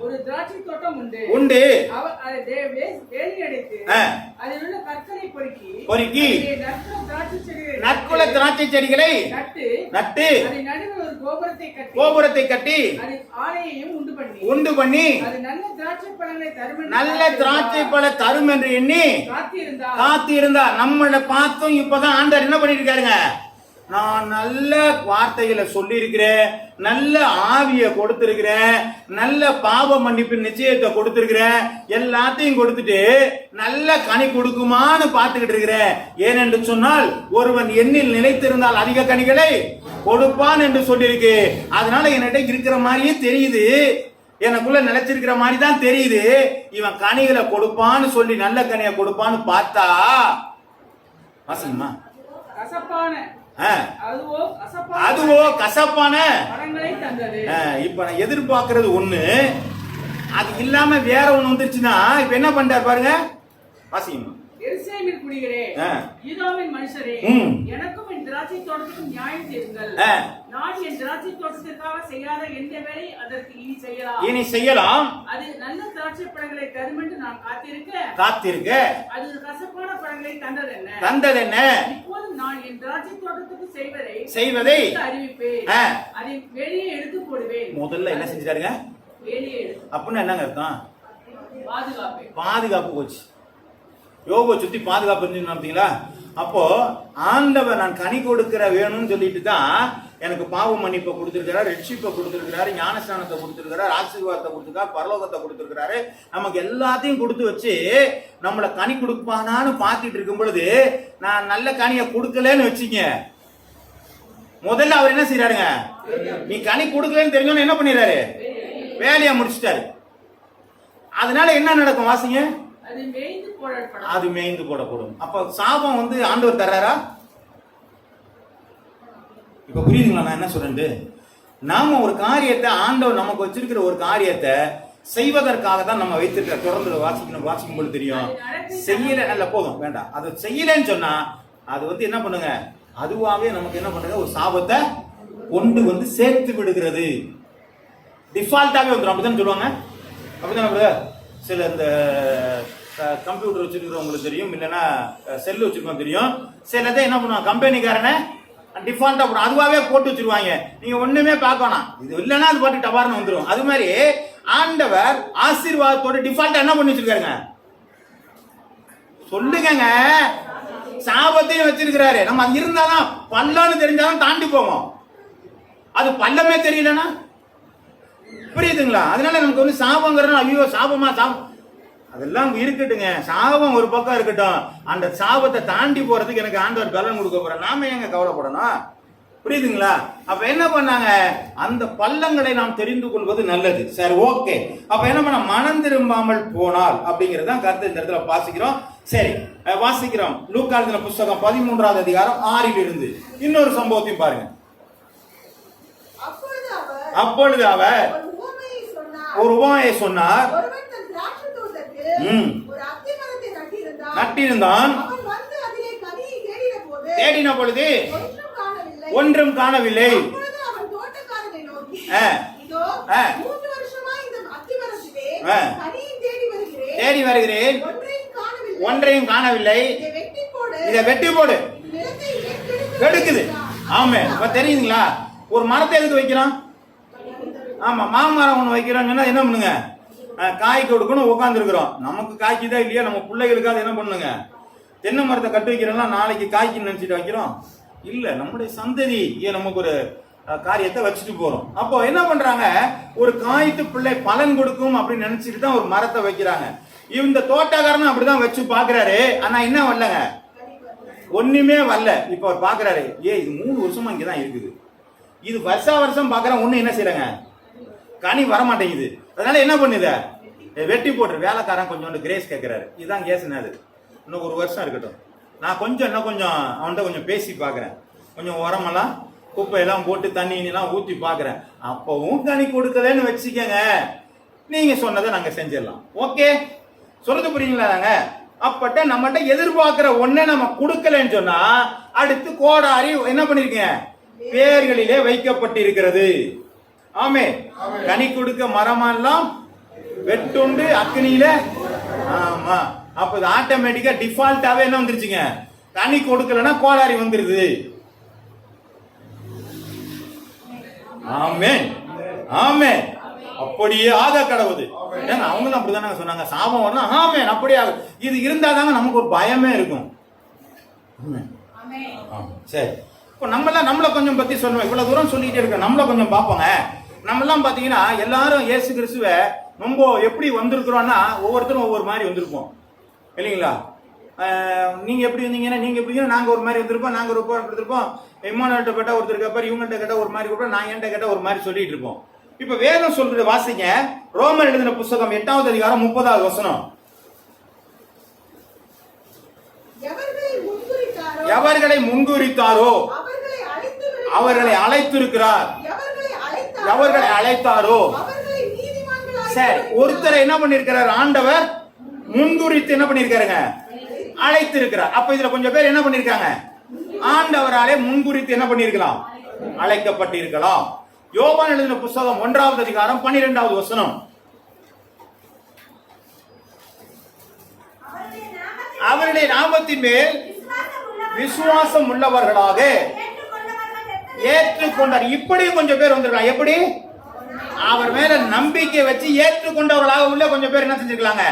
ஒரு திராட்சை தோட்டம் உண்டு. பொறுக்கி நற்குல திராட்சை செடிகளை நட்டு கோபுரத்தை கட்டி உண்டு பண்ணி நல்ல திராட்சை பழ தரும் என்று எண்ணி காத்து இருந்தா. நம்மள பார்த்தும் இப்பதான் ஆண்டவர் என்ன பண்ணிட்டு இருக்காருங்க? நான் நல்ல வார்த்தைகளை சொல்லி இருக்கிறேன், நல்ல ஆவியை கொடுத்திருக்கிறேன், நல்ல பாவ மன்னிப்பு நிச்சயத்தை கொடுத்திருக்கிறேன், எல்லாத்தையும் கொடுத்துட்டு நல்ல கனி கொடுக்குமான்னு பார்த்துக்கிட்டு இருக்கிறேன். ஏனென்று சொன்னால் ஒருவன் எண்ணில் நிலைத்திருந்தால் அதிக கனிகளை கொடுப்பான் என்று சொல்லியிருக்கு. அதனால என்கிட்ட இருக்கிற மாதிரியே தெரியுது, எனக்குள்ள நிலைச்சிருக்கிற மாதிரி தான் தெரியுது. இவன் கனிகளை கொடுப்பான்னு சொல்லி நல்ல கனியை கொடுப்பான்னு பார்த்தா வாசிங்கம்மா, அதுவோ கசப்பான. இப்ப நான் எதிர்பார்க்கறது ஒண்ணு, அது இல்லாம வேற ஒண்ணு வந்துருச்சுன்னா இப்ப என்ன பண்றாரு பாருங்க. வாசிங்கம்மா. எருசலேமில் குடிகளே, யூதாவின் மனுஷரே, எனக்கும் என் திராட்சை தோட்டத்துக்கும் நியாயம் செய்யுங்கள். நான் என் திராட்சை தோட்டத்திற்காக செய்யாத எந்த வேலை அதற்கு இனி செய்யலாம். அது நல்ல திராட்சை பழங்களை தரும் என்று நான் காத்திருக்க அது கசப்பான பழங்களை தந்ததென்ன. இப்போது நான் என் திராட்சை தோட்டத்துக்கு செய்வதை அறிவிப்பேன். அதை வெளியே எடுத்து போடுவேன். முதல்ல என்ன செஞ்சிட்டாருங்க? வெளியே எடுத்து. அப்படின்னு என்னங்க அர்த்தம்? பாதுகாப்பு போச்சு. யோகோ சுத்தி பாதுகாப்பு இருந்துச்சு. அப்போ ஆண்டவர் நான் கனி கொடுக்கிற வேணும்னு சொல்லிட்டு தான் எனக்கு பாவ மன்னிப்பை கொடுத்திருக்கிறார், ரட்சிப்பை கொடுத்திருக்கிறாரு, ஞானஸ்நானத்தை கொடுத்திருக்கிறார், ஆசீர்வாதத்தை கொடுத்திருக்காரு, பரலோகத்தை கொடுத்திருக்கிறாரு. நமக்கு எல்லாத்தையும் கொடுத்து வச்சு நம்மளை கனி கொடுப்பானான்னு பார்த்துட்டு இருக்கும் பொழுது நான் நல்ல கனியை கொடுக்கலன்னு வச்சுங்க, முதல்ல அவர் என்ன செய்யறாருங்க, நீ கனி கொடுக்கலன்னு தெரிஞ்சோன்னு என்ன பண்ணிடுறாரு, வேலையை முடிச்சிட்டாரு. அதனால என்ன நடக்கும் வாசிங்க, அது மேய்ந்து போடப்படும். அப்ப சாபம் வந்து ஆண்டவர் தர்றாரா? இப்ப புரியுதுங்களா நான் என்ன சொல்றேன்? நாம ஒரு காரியத்தை ஆண்டவர் நமக்கு வச்சிருக்கிற ஒரு காரியத்தை செய்வதற்காக தான் நம்ம வைத்திருக்கிற. தொடர்ந்து வாசிக்கும் பொழுது தெரியும், செய்யல நல்ல போதும் வேண்டாம், அது செய்யலன்னு சொன்னா அது வந்து என்ன பண்ணுங்க, அதுவாவே நமக்கு என்ன பண்ணுங்க, ஒரு சாபத்தை கொண்டு வந்து சேர்த்து விடுகிறது. டிஃபால்ட்டாவே வந்துடும். அப்படிதான் சொல்லுவாங்க. அப்படித்தானே சில இந்த கம்ப்யூட்டர் வச்சிருக்கிறவங்களுக்கு தெரியும், இல்லைன்னா செல்லு வச்சிருக்கோம் தெரியும். சிலதை என்ன பண்ணுவாங்க, கம்பெனிக்காரனை டிஃபால்ட்டா போடும், அதுவாவே போட்டு வச்சிருவாங்க. நீங்க ஒண்ணுமே பார்க்கணும், இது இல்லைன்னா அது பாட்டு டபார்னு வந்துடும். அது மாதிரி ஆண்டவர் ஆசீர்வாதத்தோட டிஃபால்ட்டா என்ன பண்ணி வச்சிருக்காருங்க, சொல்லுங்க, சாபத்தையும் வச்சிருக்கிறாரு. நம்ம அது இருந்தாதான் பல்லன்னு தெரிஞ்சாலும் தாண்டி போவோம். அது பல்லமே தெரியலன்னா புரியுதுங்களா? அதனால நமக்கு வந்து சாபங்கிறது ஐயோ சாபமா சாபம் அதெல்லாம் இருக்கட்டுங்க, சாபம் ஒரு பக்கம் இருக்கட்டும். அந்த சாபத்தை தாண்டி போறதுக்கு எனக்கு ஆண்டவர் பலன் கொடுக்க போறேன், நாம எங்க கவலைப்படணும்? புரியுதுங்களா? அப்ப என்ன பண்ணாங்க, அந்த பள்ளங்களை நாம் தெரிந்து கொள்வது நல்லது. சரி, ஓகே. அப்ப என்ன பண்ண, மனம் திரும்பாமல் போனால் அப்படிங்கறதான் கருத்து இந்த இடத்துல வாசிக்கிறோம். சரி, வாசிக்கிறோம். லூக்கா எழுதின புத்தகம் 13வது அதிகாரம் 6 இருந்து இன்னொரு சம்பவத்தையும் பாருங்க. அப்பொழுது அவர் ஒரு உவமையை சொன்னார். நட்டிருந்தான், தேடின பொழுது ஒன்றும் காணவில்லை. தேடி வருகிறேன், ஒன்றையும் காணவில்லை. இதை வெட்டி போடு, கெடுக்குது. ஆமா, இப்ப தெரியுதுங்களா? ஒரு மரத்தை எதுக்கு வைக்கிறோம்? ஆமா, மாமரம் ஒண்ணு வைக்கிறோம் சொன்னா என்ன பண்ணுங்க, காய் கொடுக்கணும் உட்காந்துருக்கிறோம். நமக்கு காய்க்குதா இல்லையா, நம்ம பிள்ளைகளுக்காக என்ன பண்ணுங்க, தென்னை மரத்தை கட்டு வைக்கிறோம்னா நாளைக்கு காய்க்குன்னு நினைச்சிட்டு வைக்கிறோம் இல்ல, நம்முடைய சந்ததி நமக்கு ஒரு காரியத்தை வச்சுட்டு போறோம். அப்போ என்ன பண்றாங்க, ஒரு காய்த்து பிள்ளை பலன் கொடுக்கும் அப்படின்னு நினைச்சிட்டு தான் ஒரு மரத்தை வைக்கிறாங்க. இந்த தோட்டக்காரனும் அப்படிதான் வச்சு பாக்குறாரு. ஆனா என்ன வரலங்க, ஒண்ணுமே வரல. இப்ப அவர் பாக்குறாரு, இது 3 வருஷமா இங்கதான் இருக்குது, இது வருஷம் பாக்குறேன், ஒண்ணு என்ன செய்யறாங்க, கனி வரமாட்டேங்குது. அதனால என்ன பண்ணுத, வெட்டி போட்டு வேலைக்காரன் கொஞ்சோண்டு கிரேஸ் கேட்கிறாரு. இதுதான் கேஸ்னாது, இன்னும் 1 வருஷம் இருக்கட்டும், நான் இன்னும் கொஞ்சம் அவன்கிட்ட கொஞ்சம் பேசி பார்க்குறேன், கொஞ்சம் உரமெல்லாம் குப்பையெல்லாம் போட்டு தண்ணி எல்லாம் ஊற்றி பார்க்குறேன். அப்பவும் கனி கொடுக்கலன்னு வச்சுக்கங்க, நீங்க சொன்னதை நாங்கள் செஞ்சிடலாம். ஓகே, சொல்றது புரியுங்களா? நாங்க அப்பட்ட நம்மகிட்ட எதிர்பார்க்கிற ஒன்றை நம்ம கொடுக்கலன்னு சொன்னா அடுத்து கோடாரி என்ன பண்ணிருக்கீங்க, வேர்களிலே வைக்கப்பட்டிருக்கிறது. ஆமே, கனி கொடுக்க மரமெல்லாம் வெட்டுண்டு அக்னியில. ஆமா, அப்ப இது ஆட்டோமேட்டிக்கா டிஃபால்ட்டாவே என்ன வந்துருச்சுங்க, கனி கொடுக்கலன்னா கோளாரி வந்துருது. ஆமே ஆமே, அப்படியே ஆக கடவுது. ஏன்னா அவங்களும் அப்படிதானே சொன்னாங்க, சாபம் வரணும். ஆமே, அப்படியே ஆகும். இது இருந்தாதாங்க நமக்கு ஒரு பயமே இருக்கும். சரி, இப்போ நம்மள கொஞ்சம் பத்தி சொல்லுவோம். இவ்வளவு தூரம் சொல்லிட்டே இருக்க, நம்மள கொஞ்சம் பார்ப்போங்க. நம்மெல்லாம் பாத்தீங்கன்னா எல்லாரும் இயேசு கிறிஸ்துவ ரொம்ப எப்படி வந்திருக்கிறோம்னா ஒவ்வொருத்தரும் ஒவ்வொரு மாதிரி வந்திருப்போம் இல்லைங்களா? நீங்க எப்படி வந்தீங்கன்னா நீங்க எப்படி, நாங்க ஒரு மாதிரி வந்திருப்போம், நாங்க ஒரு எடுத்திருப்போம். இம்மானுவேல்ட்ட கேட்டா ஒருத்தர் கேட்பார், இவங்கள்ட்ட கேட்டா ஒரு மாதிரி கூட, நான் என்கிட்ட கேட்டா ஒரு மாதிரி சொல்லிட்டு இருப்போம். இப்ப வேதம் சொல்றது வாசிங்க, ரோமர் எழுதின புத்தகம் 8வது அதிகாரம் 30வது வசனம். எவர்களை முன்குறித்தாரோ அவர்களை அழைத்திருக்கிறார். எவர்களை அழைத்தாரோ, சரி, ஒருத்தரை என்ன பண்ணிருக்கிறார் ஆண்டவர் முன்குறித்து என்ன பண்ணிருக்காருங்க, அழைத்திருக்கிறார். அப்ப இதுல கொஞ்சம் பேர் என்ன பண்ணிருக்காங்க, ஆண்டவராலே முன்குறித்து என்ன பண்ணிருக்கலாம், அழைக்கப்பட்டிருக்கலாம். யோவான் எழுதின புத்தகம் 1வது அதிகாரம் 12வது வசனம். அவருடைய நாமத்தின் மேல் விசுவாசம் உள்ளவர்களாக ஏற்றுக்கொண்டார். இப்படி கொஞ்சம் பேர் வந்திருக்காங்க. எப்படி, அவர் மேல நம்பிக்கை வச்சு ஏற்றுக்கொண்டவர்களாக உள்ள கொஞ்சம் பேர் என்ன செஞ்சிருக்கலாங்க,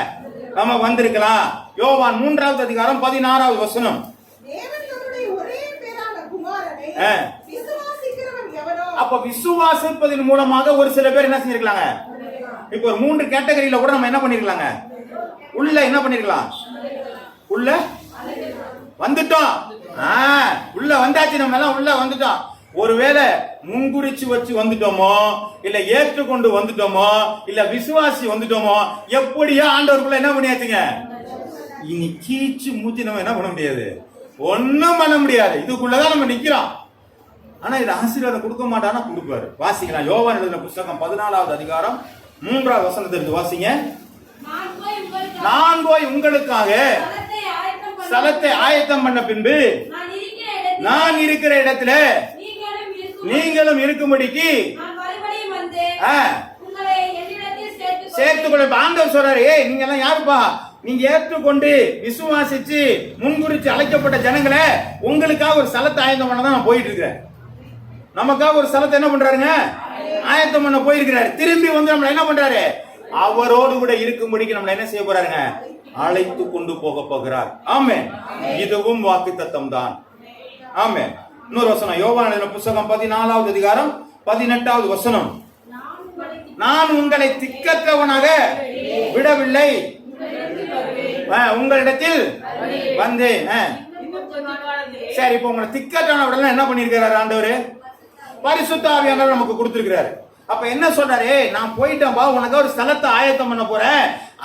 நம்ம வந்திருக்கலாம். யோவான் 3வது அதிகாரம் 16வது வசனம். தேவன் தம்முடைய ஒரே பேரான குமாரனை ஆ. விசுவாசிக்கிறவன் எவனோ அப்ப விசுவாசிப்பதன் மூலமாக ஒரு சில பேர் என்ன செஞ்சிருக்கலாங்க? இப்ப ஒரு 3 கேட்டகரியில கூட நம்ம என்ன பண்ணிருக்கலாங்க? உள்ள என்ன பண்ணிருக்கலாம்? உள்ள வந்துட்டோம். உள்ள வந்தாச்சு, நம்ம எல்லாம் உள்ள வந்துட்டோம். ஒருவேளை முன்குறிச்சு வச்சு வந்துட்டோமோ, இல்ல ஏற்றுக்கொண்டு வந்துட்டோமோ, இல்ல விசுவாசி வந்துட்டோமோ, எப்படியோ ஆண்டவருக்குள்ள என்ன பண்ணியாச்சுங்க? இனி கீச்சு மூச்சு நம்ம என்ன பண்ண முடியாது, ஒண்ணும் பண்ண முடியாது. இதுக்குள்ளதான் நம்ம நிக்கிறோம். ஆனா இது ஆசீர்வாதம் கொடுக்க மாட்டானா? கொடுப்பாரு. வாசிக்கலாம். யோவான் எழுதின புத்தகம் 14வது அதிகாரம் 3வது வசனத்திலிருந்து வாசிங்க. நான் போய் உங்களுக்காக ஸ்தலத்தை ஆயத்தம் பண்ண பின்பு நான் இருக்கிற இடத்துல நீங்களும் இருக்கும்படிக்கு சேர்த்துக்கொள்ள. ஆண்டவர் சொல்றாரு, நீங்க எல்லாம் யாருப்பா? நீங்க ஏற்றுக்கொண்டு விசுவாசிச்சு முன்குறிச்சு அழைக்கப்பட்ட ஜனங்களை உங்களுக்காக ஒரு ஸ்தலத்தை ஆயத்தம் பண்ண தான் நான் போயிட்டு இருக்கிறேன். நமக்காக ஒரு ஸ்தலத்தை என்ன பண்றாருங்க? ஆயத்தம் பண்ண போயிருக்கிறாரு. திரும்பி வந்து நம்மள என்ன பண்றாரு? அவரோடு கூட இருக்கும்படிக்கு நம்மள என்ன செய்ய போறாருங்க? அழைத்து கொண்டு போக போகிறார். ஆமென். இதுவும் வாக்குத்தத்தம் தான். ஆமென். இன்னொரு வசனம், யோவான் எழுதின புத்தகம் 14வது அதிகாரம் 18வது வசனம். நான் உங்களை திக்கற்றவனாக விடவில்லை, உங்களிடத்தில் வந்தேன். சரி, இப்ப உங்களை திக்கற்றவன விடல என்ன பண்ணிருக்கிறாரு ஆண்டவர்? பரிசுத்த ஆவியானவர் நமக்கு கொடுத்திருக்கிறாரு. அப்ப என்ன சொல்றாரு? நான் போயிட்டேன்பா, உனக்கு ஒரு ஸ்தலத்தை ஆயத்தம் பண்ண போறேன்.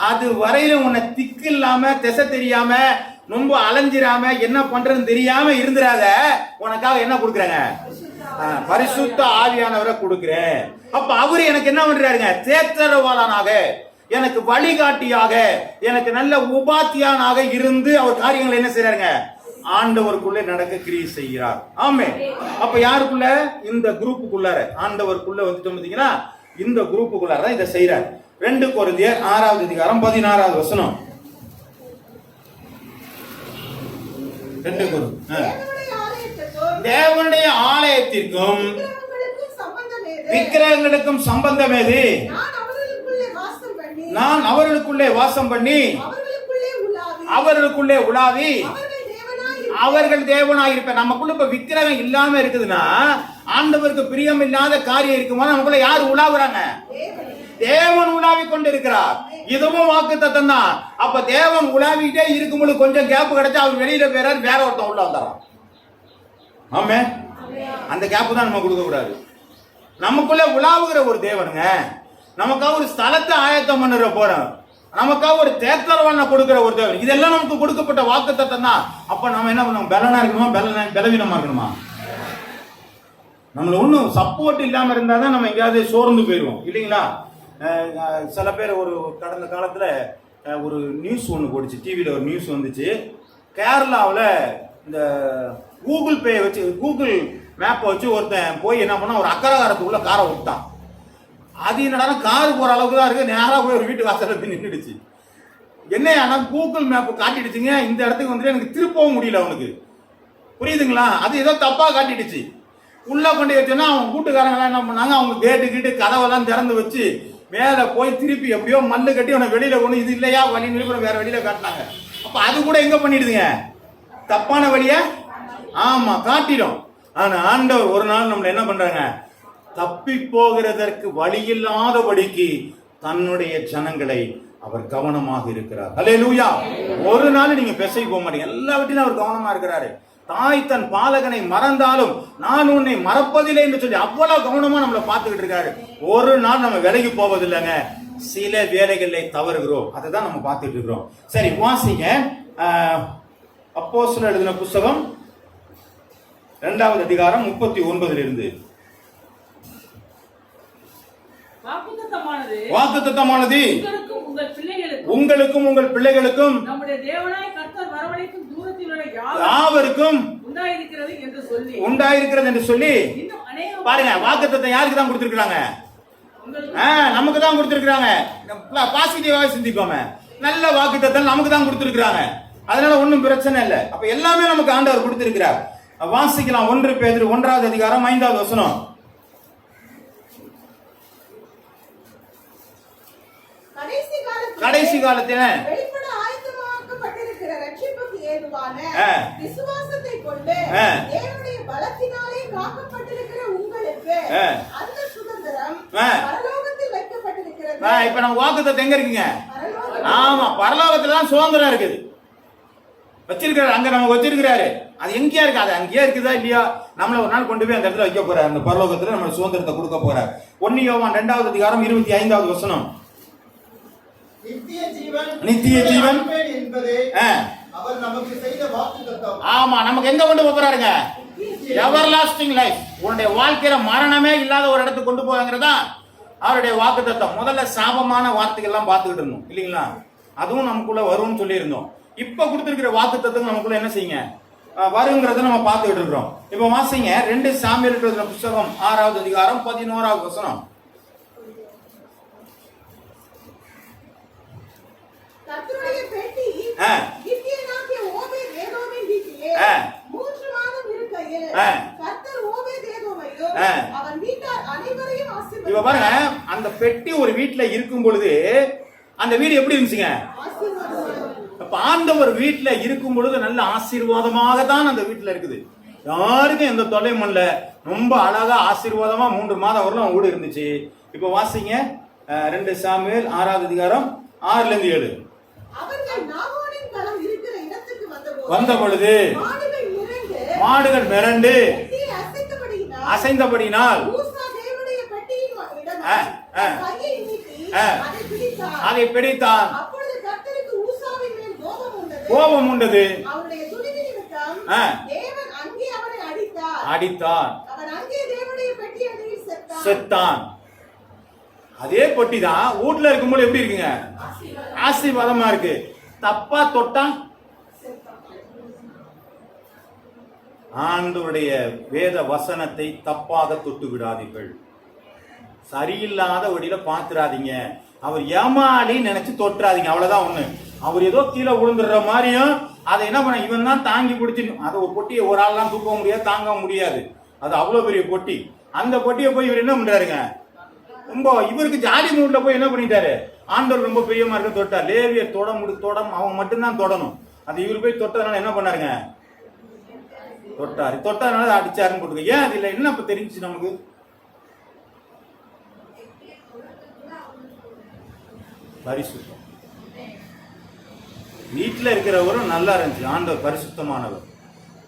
அது வரையிலும் உன்னை திக்கு இல்லாம, திசை தெரியாம, ரொம்ப அலைஞ்சிராம, என்ன பண்றதுன்னு தெரியாம இருந்துராத. உனக்காக என்ன கொடுக்குறாங்க? பரிசுத்த ஆவியானவரை கொடுக்கிறேன். அப்ப அவரு எனக்கு என்ன பண்றாருங்க? தேற்றரவாளனாக, எனக்கு வழிகாட்டியாக, எனக்கு நல்ல உபாத்தியானாக இருந்து அவர் காரியங்களை என்ன செய்யறாருங்க? ஆண்டவருக்குள்ளே நடக்க கிரியை செய்கிறார். ஆமே. அப்ப யாருக்குள்ள? இந்த குரூப்புக்குள்ளார, ஆண்டவருக்குள்ள வந்துட்டோம் பாத்தீங்கன்னா, இந்த குரூப்புக்குள்ளார தான் இதை செய்யறார். 2 கொரிந்தியர் 6வது அதிகாரம் 16வது வசனம். 2 கொரிந்தியர். தேவனுடைய ஆலயத்திற்கும் விக்கிரகங்களுக்கும் சம்பந்தம் ஏது? நான் அவர்களுக்குள்ளே வாசம் பண்ணி அவர்களுக்குள்ளே உலாவி அவர்கள் தேவனாயிருப்பேன். நமக்குள்ள இப்ப விக்கிரகம் இல்லாம இருக்குதுன்னா, ஆண்டவருக்கு பிரியம் இல்லாத காரியம் இருக்கும்போது நமக்குள்ள யாரு உலாவுறாங்க? தேவன் உலாவி கொண்டு இருக்கிறார். இதுவும் வாக்குத்தத்தம் தான். அப்ப தேவன் உலாவிட்டே இருக்கும்போது கொஞ்சம் கேப் கிடைச்சா அவர் வெளியில போயிறாரு, வேற ஒருத்தன் உள்ள வந்துறான். ஆமே. அந்த கேப் தான் நம்ம கொடுக்க கூடாது. நமக்குள்ள உலாவுகிற ஒரு தேவனுங்க, நமக்காக ஒரு ஸ்தலத்தை ஆயத்தம் பண்ணுற போறோம், நமக்காக ஒரு தேர்தல்வான கொடுக்கிற ஒரு தேவன். இதெல்லாம் நமக்கு கொடுக்கப்பட்ட வாக்குத்தத்தம் தான். அப்ப நம்ம என்ன பண்ணணும்? பலனா இருக்கணுமா, பலவீனமா இருக்கணுமா? நம்மள ஒன்றும் சப்போர்ட் இல்லாம இருந்தா தான் நம்ம எங்கேயாவது சோர்ந்து போயிடுவோம், இல்லைங்களா? சில பேர் ஒரு கடந்த காலத்துல ஒரு நியூஸ் ஒன்று போடுச்சு, டிவியில் ஒரு நியூஸ் வந்துச்சு. கேரளாவில் இந்த கூகுள் பே வச்சு, கூகுள் மேப்பை வச்சு ஒருத்தன் போய் என்ன பண்ணா, ஒரு அக்கரகாரத்துக்குள்ள காரை விட்டான். அது என்னடா காரு போற அளவுக்கு தான் இருக்கு, நேராக போய் ஒரு வீட்டு வாசல்ல போய் நின்றுடுச்சு. என்ன ஆனா கூகுள் மேப் காட்டிடுச்சுங்க, இந்த இடத்துக்கு வந்துட்டு எனக்கு திருப்பவும் முடியல அவனுக்கு, புரியுதுங்களா? அது ஏதோ தப்பா காட்டிடுச்சு. உள்ள கொண்டு வச்சோன்னா அவங்க கூட்டுக்காரங்களாம் என்ன பண்ணாங்க, அவங்க கேட்டு கதவெல்லாம் திறந்து வச்சு மேல போய் திருப்பி எப்படியோ மல்லு கட்டி அவனை வெளியில கொண்டு, இது இல்லையா வழி நிறுவனம் வேற வெளியில காட்டினாங்க. அப்ப அது கூட எங்க பண்ணிடுதுங்க? தப்பான வழிய ஆமா காட்டிடும். ஆனா ஆண்டவர் ஒரு நாள் நம்மள என்ன பண்றாங்க? தப்பி போகிறதற்கு வழியில்லாதபடிக்கு தன்னுடைய ஜனங்களை அவர் கவனமாக இருக்கிறார். அல்லேலூயா. ஒரு நாள் நீங்க பேச போக மாட்டீங்க, எல்லாவற்றிலும் அவர் கவனமா இருக்கிறாரு. தாய் தன் பாலகனை மறந்தாலும் நான் உன்னை மறப்பதில்லை என்று சொல்லி அவ்வளவு கவனமா நம்மளை பார்த்துக்கிட்டு இருக்காரு. ஒரு நாள் நம்ம விலகி போவதில்லைங்க, சில வேலைகளை தவறுகிறோம், அதை தான் நம்ம பார்த்துட்டு இருக்கிறோம். சரி, வாசிங்க. அப்போஸ்தலர் எழுதின புத்தகம் 2வது அதிகாரம் 39 வாக்குத்தத்தமானது உங்களுக்கும் உங்கள் பிள்ளைகளுக்கும் நம்முடைய தேவனாய் கர்த்தர் வரவழைக்கும் தூரத்தில் உள்ள யாவருக்கும் உண்டாயிருக்கிறது என்று சொல்லி பாருங்க. வாக்குத்தத்தம் யாருக்கு தான் கொடுத்திருக்காங்க? நமக்கு தான் கொடுத்திருக்காங்க. பாசிட்டிவாக சிந்திப்போமே, நல்ல வாக்குத்தத்தம் நமக்கு தான் கொடுத்திருக்காங்க. அதனால ஒன்றும் பிரச்சனை இல்லை. அப்ப எல்லாமே நமக்கு ஆண்டவர் கொடுத்திருக்கிறார். வாசிக்கலாம். 1 பேதுரு 1வது அதிகாரம் 5வது வசனம். கடைசி காலத்தில் கொடுக்கப்பட்டிருக்கிற ரட்சிப்புக்கு ஏதுவான விசுவாசத்தை கொண்டு தேவனுடைய பலத்தினாலே காக்கப்பட்டிருக்கிற உங்களுக்கு அந்த சுதந்திரம் பரலோகத்தில் வைக்கப்பட்டிருக்கிறது. இப்ப நம்ம வாக்குத்தத்தம் எங்க இருக்குங்க? ஆமா, பரலோகத்துல தான் சுதந்திரம் இருக்குது. வச்சிருக்காரு, அங்க நமக்கு வச்சிருக்கிறாரு. அது எங்கேயா இருக்கு? அது அங்கேயே இருக்குதா இல்லையா? நம்மள ஒரு நாள் கொண்டு போய் அந்த இடத்துல வைக்க போறாரு. அந்த பரலோகத்துல நம்ம சுதந்திரத்தை கொடுக்க போறார். 1 யோவான் 2வது அதிகாரம் 25வது வசனம். நித்திய ஜீவன் என்பது அவர் நமக்கு செய்த வாக்குத்தத்தம். ஆமா, நமக்கு எங்க கொண்டு போறாருங்க? Everlasting life. உன்னுடைய வாழ்க்கையில மரணமே இல்லாத ஒரு இடத்துக்கு கொண்டு போவாங்கிறதா அவருடைய வாக்குத்தத்தம். முதல்ல சாபமான வார்த்தைகள் எல்லாம் பார்த்துக்கிட்டு இருந்தோம் இல்லைங்களா? அதுவும் நமக்குள்ள வரும்னு சொல்லி இருந்தோம். இப்ப கொடுத்திருக்கிற வாக்குத்தத்தம் நமக்குள்ள என்ன செய்யுங்க வருங்கிறத நம்ம பார்த்துக்கிட்டு இருக்கிறோம். இப்ப வாசிங்க 2 சாமுவேல் புத்தகம் 6வது அதிகாரம் 11வது வசனம். கர்த்தருடைய பெட்டி கித்தியனாகிய ஓபேத்-ஏதோமின் வீட்டிலே 3 மாதம் இருக்கையில் கர்த்தர் ஓபேத்-ஏதோமையும் அவன் வீட்டார் அனைவரையும் ஆசீர்வதித்தார். இப்ப பாருங்க, அந்த பெட்டி ஒரு வீட்டுல இருக்கும் பொழுது அந்த வீடு எப்படி இருந்துச்சுங்க? அப்ப ஆண்டவர் வீட்டுல இருக்கும் பொழுது நல்ல ஆசீர்வாதமாக தான் அந்த வீட்டுல இருக்குது. யாருக்கும் எந்த தொலையும் இல்ல. ரொம்ப அழகா ஆசீர்வாதமா 3 மாதம் வரலாம் வீடு இருந்துச்சு. இப்ப வாசிங்க 2 சாமுவேல் 6வது அதிகாரம் 6-7. அவர்கள் நாகோனின் களம் இருக்கிற இடத்துக்கு வந்த பொழுது மாடுகள் மிரண்டு அசைந்தபடியினால் அதை பிடித்தான். கோபம் உண்டது. அடித்தான், செத்தான். அதே பொட்டி தான் வீட்டுல இருக்கும்போது எப்படி இருக்குங்க? ஆசீர்வாதமா இருக்கு. தப்பா தொட்டா ஆண்டவருடைய வேத வசனத்தை தப்பாக தொட்டு விடாதீர்கள். சரியில்லாத வழியில பாத்துறாதீங்க. அவர் ஏமாளி நினைச்சு தொட்டுறாதீங்க. அவ்வளவுதான் ஒண்ணு. அவர் ஏதோ கீழே விழுந்துடுற மாதிரியும் அதை என்ன பண்ண இவன் தான் தாங்கி பிடிச்சி அதை ஒரு பொட்டியை ஒரு ஆள் தான் தூக்க முடியாது, தாங்க முடியாது. அது அவ்வளவு பெரிய பொட்டி. அந்த பொட்டியை போய் இவர் என்ன பண்றாருங்க? ரொம்ப இவருக்கு ஜாலி மூட்ல போய் என்ன பண்ணிட்டாரு? ஆண்டவர் ரொம்ப பிரியமா இருக்க தொட்டார். லேவியர் தொடம் அவங்க மட்டும்தான் தொடணும். அது இவர் போய் தொட்டதுனால என்ன பண்ணாருங்க? தொட்டதுனால அடிச்சாருன்னு போட்டுக்க. ஏன் அது இல்லை? என்ன இப்ப தெரிஞ்சிச்சு நமக்கு? பரிசுத்தம். வீட்டுல இருக்கிறவரும் நல்லா இருந்துச்சு. ஆண்டவர் பரிசுத்தமானவர்.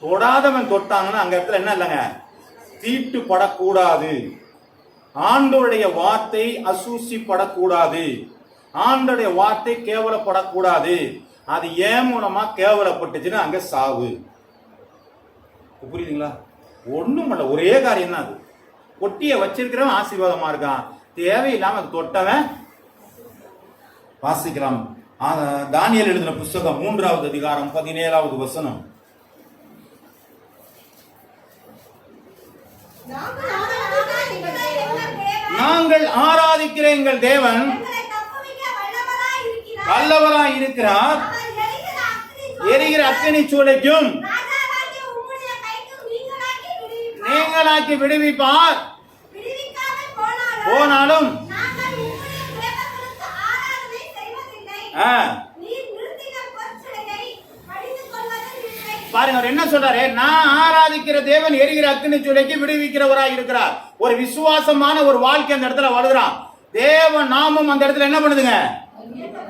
தொடாதவன் தொட்டாங்கன்னா அங்க இடத்துல என்ன இல்லைங்க? தீட்டு படக்கூடாது. ஆண்டவருடைய வார்த்தை அசூசிப்படக்கூடாது. ஆண்டோடைய வார்த்தை கேவலப்படக்கூடாது. அது ஏன் மூலமா கேவலப்பட்டுச்சுன்னா அங்க சாவு. புரியுதுங்களா? ஒண்ணும் இல்ல, ஒரே காரியம் தான். அது பொட்டிய வச்சிருக்கிறவன் ஆசீர்வாதமா இருக்கான். தேவையில்லாம அது தொட்டவன். வாசிக்கலாம் தானியேல் எழுதின புத்தகம் 3வது அதிகாரம் 17வது வசனம். நாங்கள் ஆராதிக்கிற எங்கள் தேவன் வல்லவராய் இருக்கிறார். எரிகிற அக்கினி சூளைக்கும் நீங்களாக்கி விடுவிப்பார். போனாலும் பாருங்க, அவர் என்ன சொல்றாரு? நான் ஆராதிக்கிற தேவன் எரிகிற அக்கினி சூளைக்கு விடுவிக்கிறவராய் இருக்கிறார். ஒரு விசுவாசமான ஒரு வாழ்க்கை அந்த இடத்துல வளர்கிறான். தேவ நாமம் அந்த இடத்துல என்ன பண்ணுதுங்க?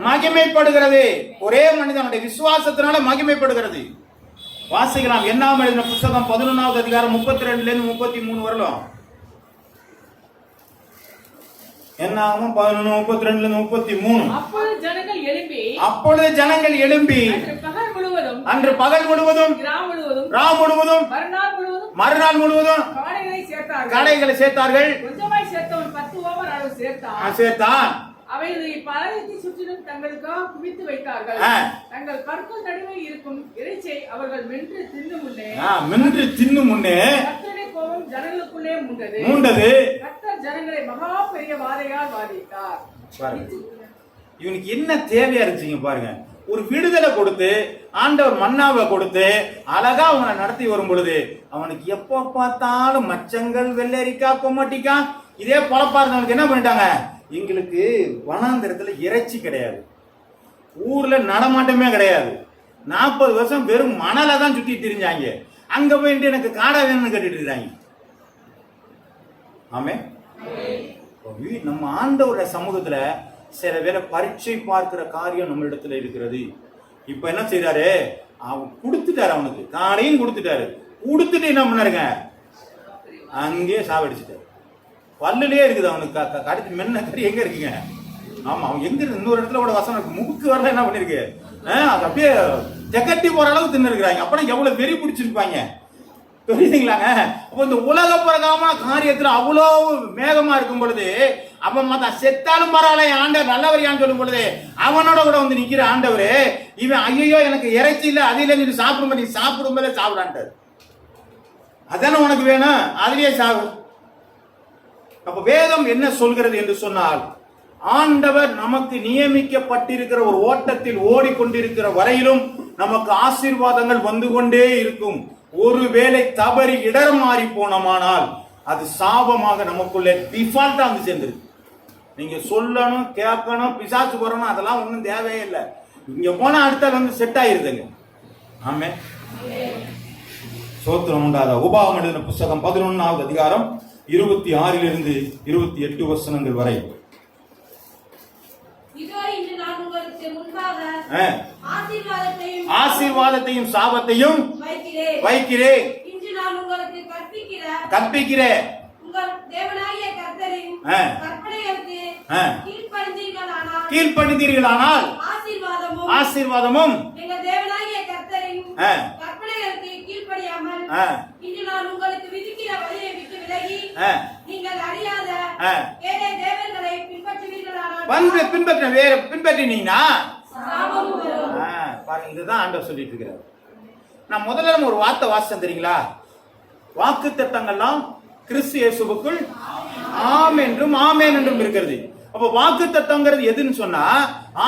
மகிமைப்படுகிறது. ஒரே மனிதனுடைய விசுவாசத்தினால மகிமைப்படுகிறது. வாசிக்கலாம் என்னாம் எழுதின புத்தகம் 11வது அதிகாரம் 32 33 வரலாம். என்னாகும் 11 32 33. அப்பொழுது ஜனங்கள் எழும்பி அன்று பகல் முழுவதும் ராம் முழுவதும் மறுநாள் முழுவதும் கடைகளை சேர்த்தார்கள். சேர்த்தான். அவைகளை பாளையத்தை சுற்றிலும் தங்களுக்காக குவித்து வைத்தார்கள். தங்கள் பற்கள் நடுவே இருக்கும் இறைச்சியை அவர்கள் மென்று தின்னும் முன்னே கர்த்தருடைய கோபம் ஜனங்களுக்குள்ளே மூண்டது. கர்த்தர் ஜனங்களை மகா பெரிய வாதையால் வாதித்தார். இவனுக்கு என்ன தேவையா இருந்துச்சுங்க பாருங்க. ஒரு விடுதலை கொடுத்து ஆண்டவர் மன்னாவை கொடுத்து அழகா அவனை நடத்தி வரும் பொழுது அவனுக்கு எப்ப பார்த்தாலும் மச்சங்கள், வெள்ளரிக்கா, கொம்மட்டிக்கா இதே பொழப்பா இருந்தவனுக்கு என்ன பண்ணிட்டாங்க? எங்களுக்கு வனாந்தரத்துல இறைச்சி கிடையாது, ஊர்ல நடமாட்டமே கிடையாது. 40 வருஷம் வெறும் மணலை தான் சுத்தி திரிஞ்சாங்க. அங்க போயிட்டு எனக்கு காடை வேணும்னு கேட்டுட்டு இருக்காங்க. ஆமே. நம்ம ஆண்டவருடைய சமூகத்துல சில வேளை பரீட்சை பார்க்கிற காரியம் நம்ம இடத்துல இருக்கிறது. இப்ப என்ன செய்யறாரு, அவன் கொடுத்துட்டாரு, அவனுக்கு காடையும் கொடுத்துட்டாரு. கொடுத்துட்டு என்ன பண்ணாருங்க, அங்கேயே சாவடிச்சுட்டாரு. பல்லுலயே இருக்குது அவனுக்கு கடிச்சு மென்ன கறி எங்க இருக்குங்க. ஆமா, அவன் எங்க இருக்கு, இன்னொரு இடத்துல கூட வசனம் இருக்கு, முக்கு வரல என்ன பண்ணிருக்கு, அது அப்படியே ஜெகட்டி போற அளவுக்கு தின்னு இருக்கிறாங்க. அப்பனா எவ்வளவு வெறி பிடிச்சிருப்பாங்க தெரியுதுங்களாங்க. அப்போ இந்த உலக பிரகாம காரியத்துல அவ்வளவு மேகமா இருக்கும் பொழுது அவன் மத்த செத்தாலும் பரவாயில்ல ஆண்டவர் நல்லவரியான்னு சொல்லும் பொழுது அவனோட கூட வந்து நிக்கிற ஆண்டவர் இவன் ஐயோ எனக்கு இறைச்சி இல்ல அது இல்ல, நீ சாப்பிடும், நீ சாப்பிடும் போல சாப்பிடான்ட்டாரு. அதானே உனக்கு வேணும், அதுலயே சாப்பிடு. அப்ப வேதம் என்ன சொல்கிறது என்று சொன்னால், ஆண்டவர் நமக்கு நியமிக்கப்பட்டிருக்கிற ஒரு ஓட்டத்தில் ஓடிக்கொண்டிருக்கிற வரையிலும் நமக்கு ஆசீர்வாதங்கள் வந்து கொண்டே இருக்கும். ஒருவேளை தவறி இடர் மாறி போனோமானால் அது சாபமாக நமக்குள்ளே டிஃபால்ட்டா வந்து சேர்ந்துருக்கு. நீங்க சொல்லணும், கேட்கணும், பிசாசு வரணும், அதெல்லாம் ஒன்றும் தேவையே இல்லை. இங்க போனா அடுத்த வந்து செட் ஆயிருதுங்க. ஆமே, சோத்திரம் உண்டாத. உபாகம் எழுதின புஸ்தகம் 11வது அதிகாரம் 26 28 வசனங்கள் வரை. ஆசீர்வாதத்தையும் சாபத்தையும் வைக்கிறேன், கற்பிக்கிறேன். கீழ்ப்படிந்தீர்களானால் ஆசீர்வாதமும் பின்பற்ற வேற பின்பற்றினீங்கன்னா பாருங்க, இதுதான் ஆண்டவர் சொல்லிட்டு இருக்கிறார். நான் முதல்ல ஒரு வார்த்தை வாசிச்சேன் தெரியுங்களா, வாக்கு தத்தங்கள்லாம் கிறிஸ்து இயேசுவுக்குள் ஆம் என்றும் ஆமேன் என்றும் இருக்கிறது. அப்ப வாக்கு தத்தங்கிறது எதுன்னு சொன்னா,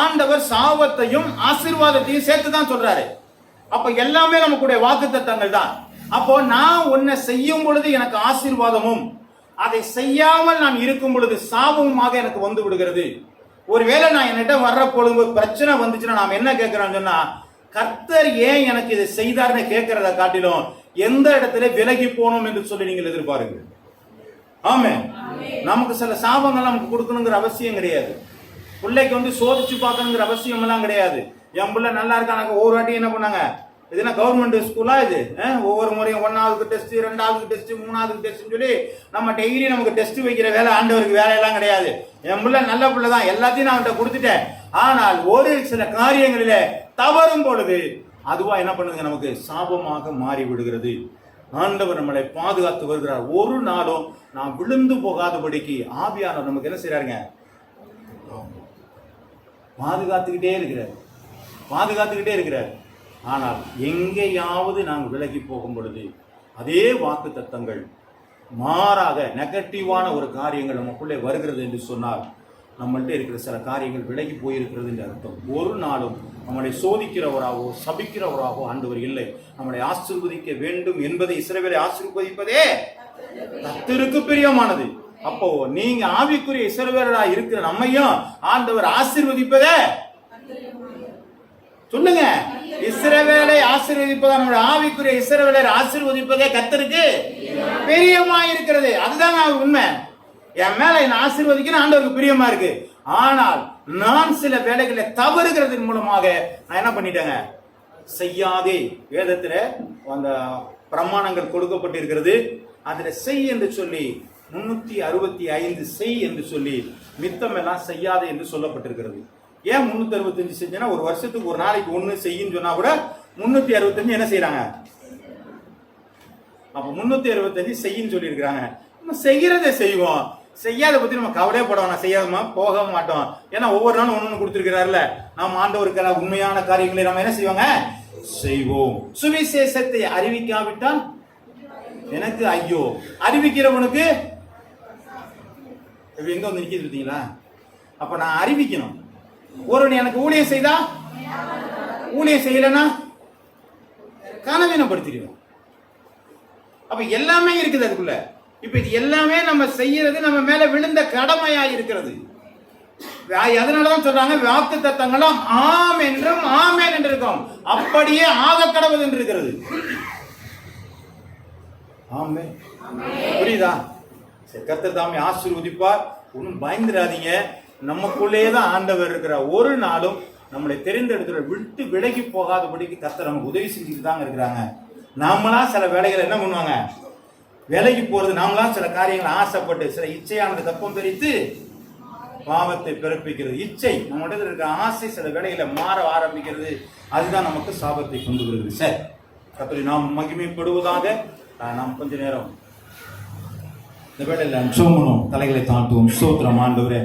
ஆண்டவர் சாபத்தையும் ஆசீர்வாதத்தையும் சேர்த்து தான் சொல்றாரு. அப்ப எல்லாமே நமக்குடைய வாக்கு தத்தங்கள் தான். அப்போ நான் உன்னை செய்யும் பொழுது எனக்கு ஆசீர்வாதமும், அதை செய்யாமல் நான் இருக்கும் பொழுது சாபமுமாக எனக்கு வந்து விடுகிறது. ஒருவேளை நான் என்னிட்ட வர்ற பொழுது பிரச்சனை வந்துச்சுன்னா நாம் என்ன கேட்கிறோம்னு சொன்னா, கர்த்தர் ஏன் எனக்கு இதை செய்தார்னு கேட்கறத காட்டிலும் எந்த இடத்துல விலகி போகணும் என்று சொல்லி நீங்கள் எதிர்பாருங்க. ஆமே. நமக்கு சில சாபங்கள் நமக்கு கொடுக்கணுங்கிற அவசியம் கிடையாது. பிள்ளைக்கு வந்து சோதிச்சு பார்க்கணுங்கிற அவசியம் எல்லாம் கிடையாது. என் பிள்ளை நல்லா இருக்காங்க, ஒவ்வொரு வாட்டி என்ன பண்ணாங்க, இதுனா கவர்மெண்ட் ஸ்கூலா இது, ஒவ்வொரு முறையும் 1வது டெஸ்ட் 2வது டெஸ்ட் 3வது டெஸ்ட் சொல்லி நம்ம டெய்லி நமக்கு டெஸ்ட் வைக்கிற வேலை ஆண்டவருக்கு வேலையெல்லாம் கிடையாது. என் பிள்ளை நல்ல பிள்ளை தான், எல்லாத்தையும் நான் அவன்கிட்ட கொடுத்துட்டேன். ஆனால் ஒரு சில காரியங்களில தவறும் பொழுது அதுவா என்ன பண்ணுங்க, நமக்கு சாபமாக மாறி விடுகிறது. ஆண்டவர் நம்மளை பாதுகாத்து வருகிறார். ஒரு நாளும் நான் விழுந்து போகாதபடிக்கு ஆவியானவர் நமக்கு என்ன செய்யறாருங்க, பாதுகாத்துக்கிட்டே இருக்கிறார். ஆனால் எங்கேயாவது நாங்கள் விலகி போகும் பொழுது அதே வாக்கு தத்தங்கள் மாறாக நெகட்டிவான ஒரு காரியங்கள் நமக்குள்ளே வருகிறது என்று சொன்னால் நம்மள்கிட்ட இருக்கிற சில காரியங்கள் விலகி போயிருக்கிறது என்று அர்த்தம். ஒரு நாளும் நம்மளை சோதிக்கிறவராகவோ சபிக்கிறவராகவோ ஆண்டவர் இல்லை. நம்மளை ஆசீர்வதிக்க வேண்டும் என்பதை, இஸ்ரவேலை ஆசீர்வதிப்பதே கர்த்தருக்கு பிரியமானது. அப்போ நீங்க ஆவிக்குரிய இஸ்ரவேலரா இருக்கிற நம்மையும் ஆண்டவர் ஆசீர்வதிப்பதே, சொல்லுங்க, இஸ்ரவேலை ஆசீர்வதிப்பதா, நம்முடைய ஆவிக்குரிய இஸ்ரவேலை ஆசீர்வதிப்பதே கர்த்தருக்கு பிரியமா இருக்கிறது. அதுதான் உண்மை. என் மேல என்ன ஆசீர்வதிக்கணும் ஆண்டவருக்கு பிரியமா இருக்கு. ஆனால் நான் சில வேலைகளை தவறுகிறதன் மூலமாக நான் என்ன பண்ணிட்டேங்க, செய்யாதே. வேதத்துல அந்த பிரமாணங்கள் கொடுக்கப்பட்டிருக்கிறது. அதுல செய் என்று சொல்லி 365 செய் என்று சொல்லி மித்தம் எல்லாம் செய்யாதே என்று சொல்லப்பட்டிருக்கிறது. ஏன் 365 செஞ்சுன்னா, ஒரு வருஷத்துக்கு ஒரு நாளைக்கு 1 செய்யின்னு சொன்னா கூட 365 என்ன செய்யறாங்க, அப்ப 365 செய்யின்னு சொல்லி இருக்கிறாங்க. நம்ம செய்யறதை செய்வோம், செய்யாத பத்தி நம்ம கவலையே போடுவோம். நான் செய்யாதமா போக மாட்டோம். ஏன்னா ஒவ்வொரு நாளும் ஒண்ணு கொடுத்திருக்கிறாருல. நாம் ஆண்டவருக்கு உண்மையான காரியங்களை நம்ம என்ன செய்வாங்க, செய்வோம். சுவிசேஷத்தை அறிவிக்காவிட்டால் எனக்கு ஐயோ, அறிவிக்கிறவனுக்கு எங்க வந்து நிக்கிறீங்களா? அப்ப நான் அறிவிக்கணும். ஒருவன் எனக்கு ஊழியம் செய்தா, ஊழியம் செய்யலன்னா கனவீனப்படுத்திடுவோம். அப்ப எல்லாமே இருக்குது அதுக்குள்ள. இப்ப இது எல்லாமே நம்ம செய்யறது நம்ம மேல விழுந்த கடமையா இருக்கிறது. அதனாலதான் சொல்றாங்க வாக்கு தத்தங்களும் ஆம் என்றும் ஆமேன் என்று இருக்கும், அப்படியே ஆக கடவுள் என்று இருக்கிறது. ஆமென். புரியுதா? சரி, கர்த்தர் தாமே ஆசீர்வதிப்பார். ஒன்றும் பயந்துடாதீங்க. நமக்குள்ளேயே தான் ஆண்டவர் இருக்கிறார். ஒரு நாளும் நம்மளை தெரிந்தெடுக்கிற விட்டு விலகி போகாதபடிக்கு கர்த்தர் நமக்கு உதவி செஞ்சுட்டு தாங்க இருக்கிறாங்க. நாமளா சில வேலைகளை என்ன பண்ணுவாங்க, விலகி போறது. நாமளா சில காரியங்களை ஆசைப்பட்டு சில இச்சையானது தப்பம் தெரிவித்து பாவத்தை பிறப்பிக்கிறது. இச்சை நம்ம இடத்துல இருக்க ஆசை சில வேலைகளை மாற ஆரம்பிக்கிறது. அதுதான் நமக்கு சாபத்தை கொண்டு வருகிறது. சார், கர்த்தரை நாம் மகிமைப்படுவதாக. நாம் கொஞ்ச நேரம் இந்த வேளையில் சோமனும் தலைகளை தாழ்த்துவோம். ஸ்தோத்திரம் ஆண்டவரே.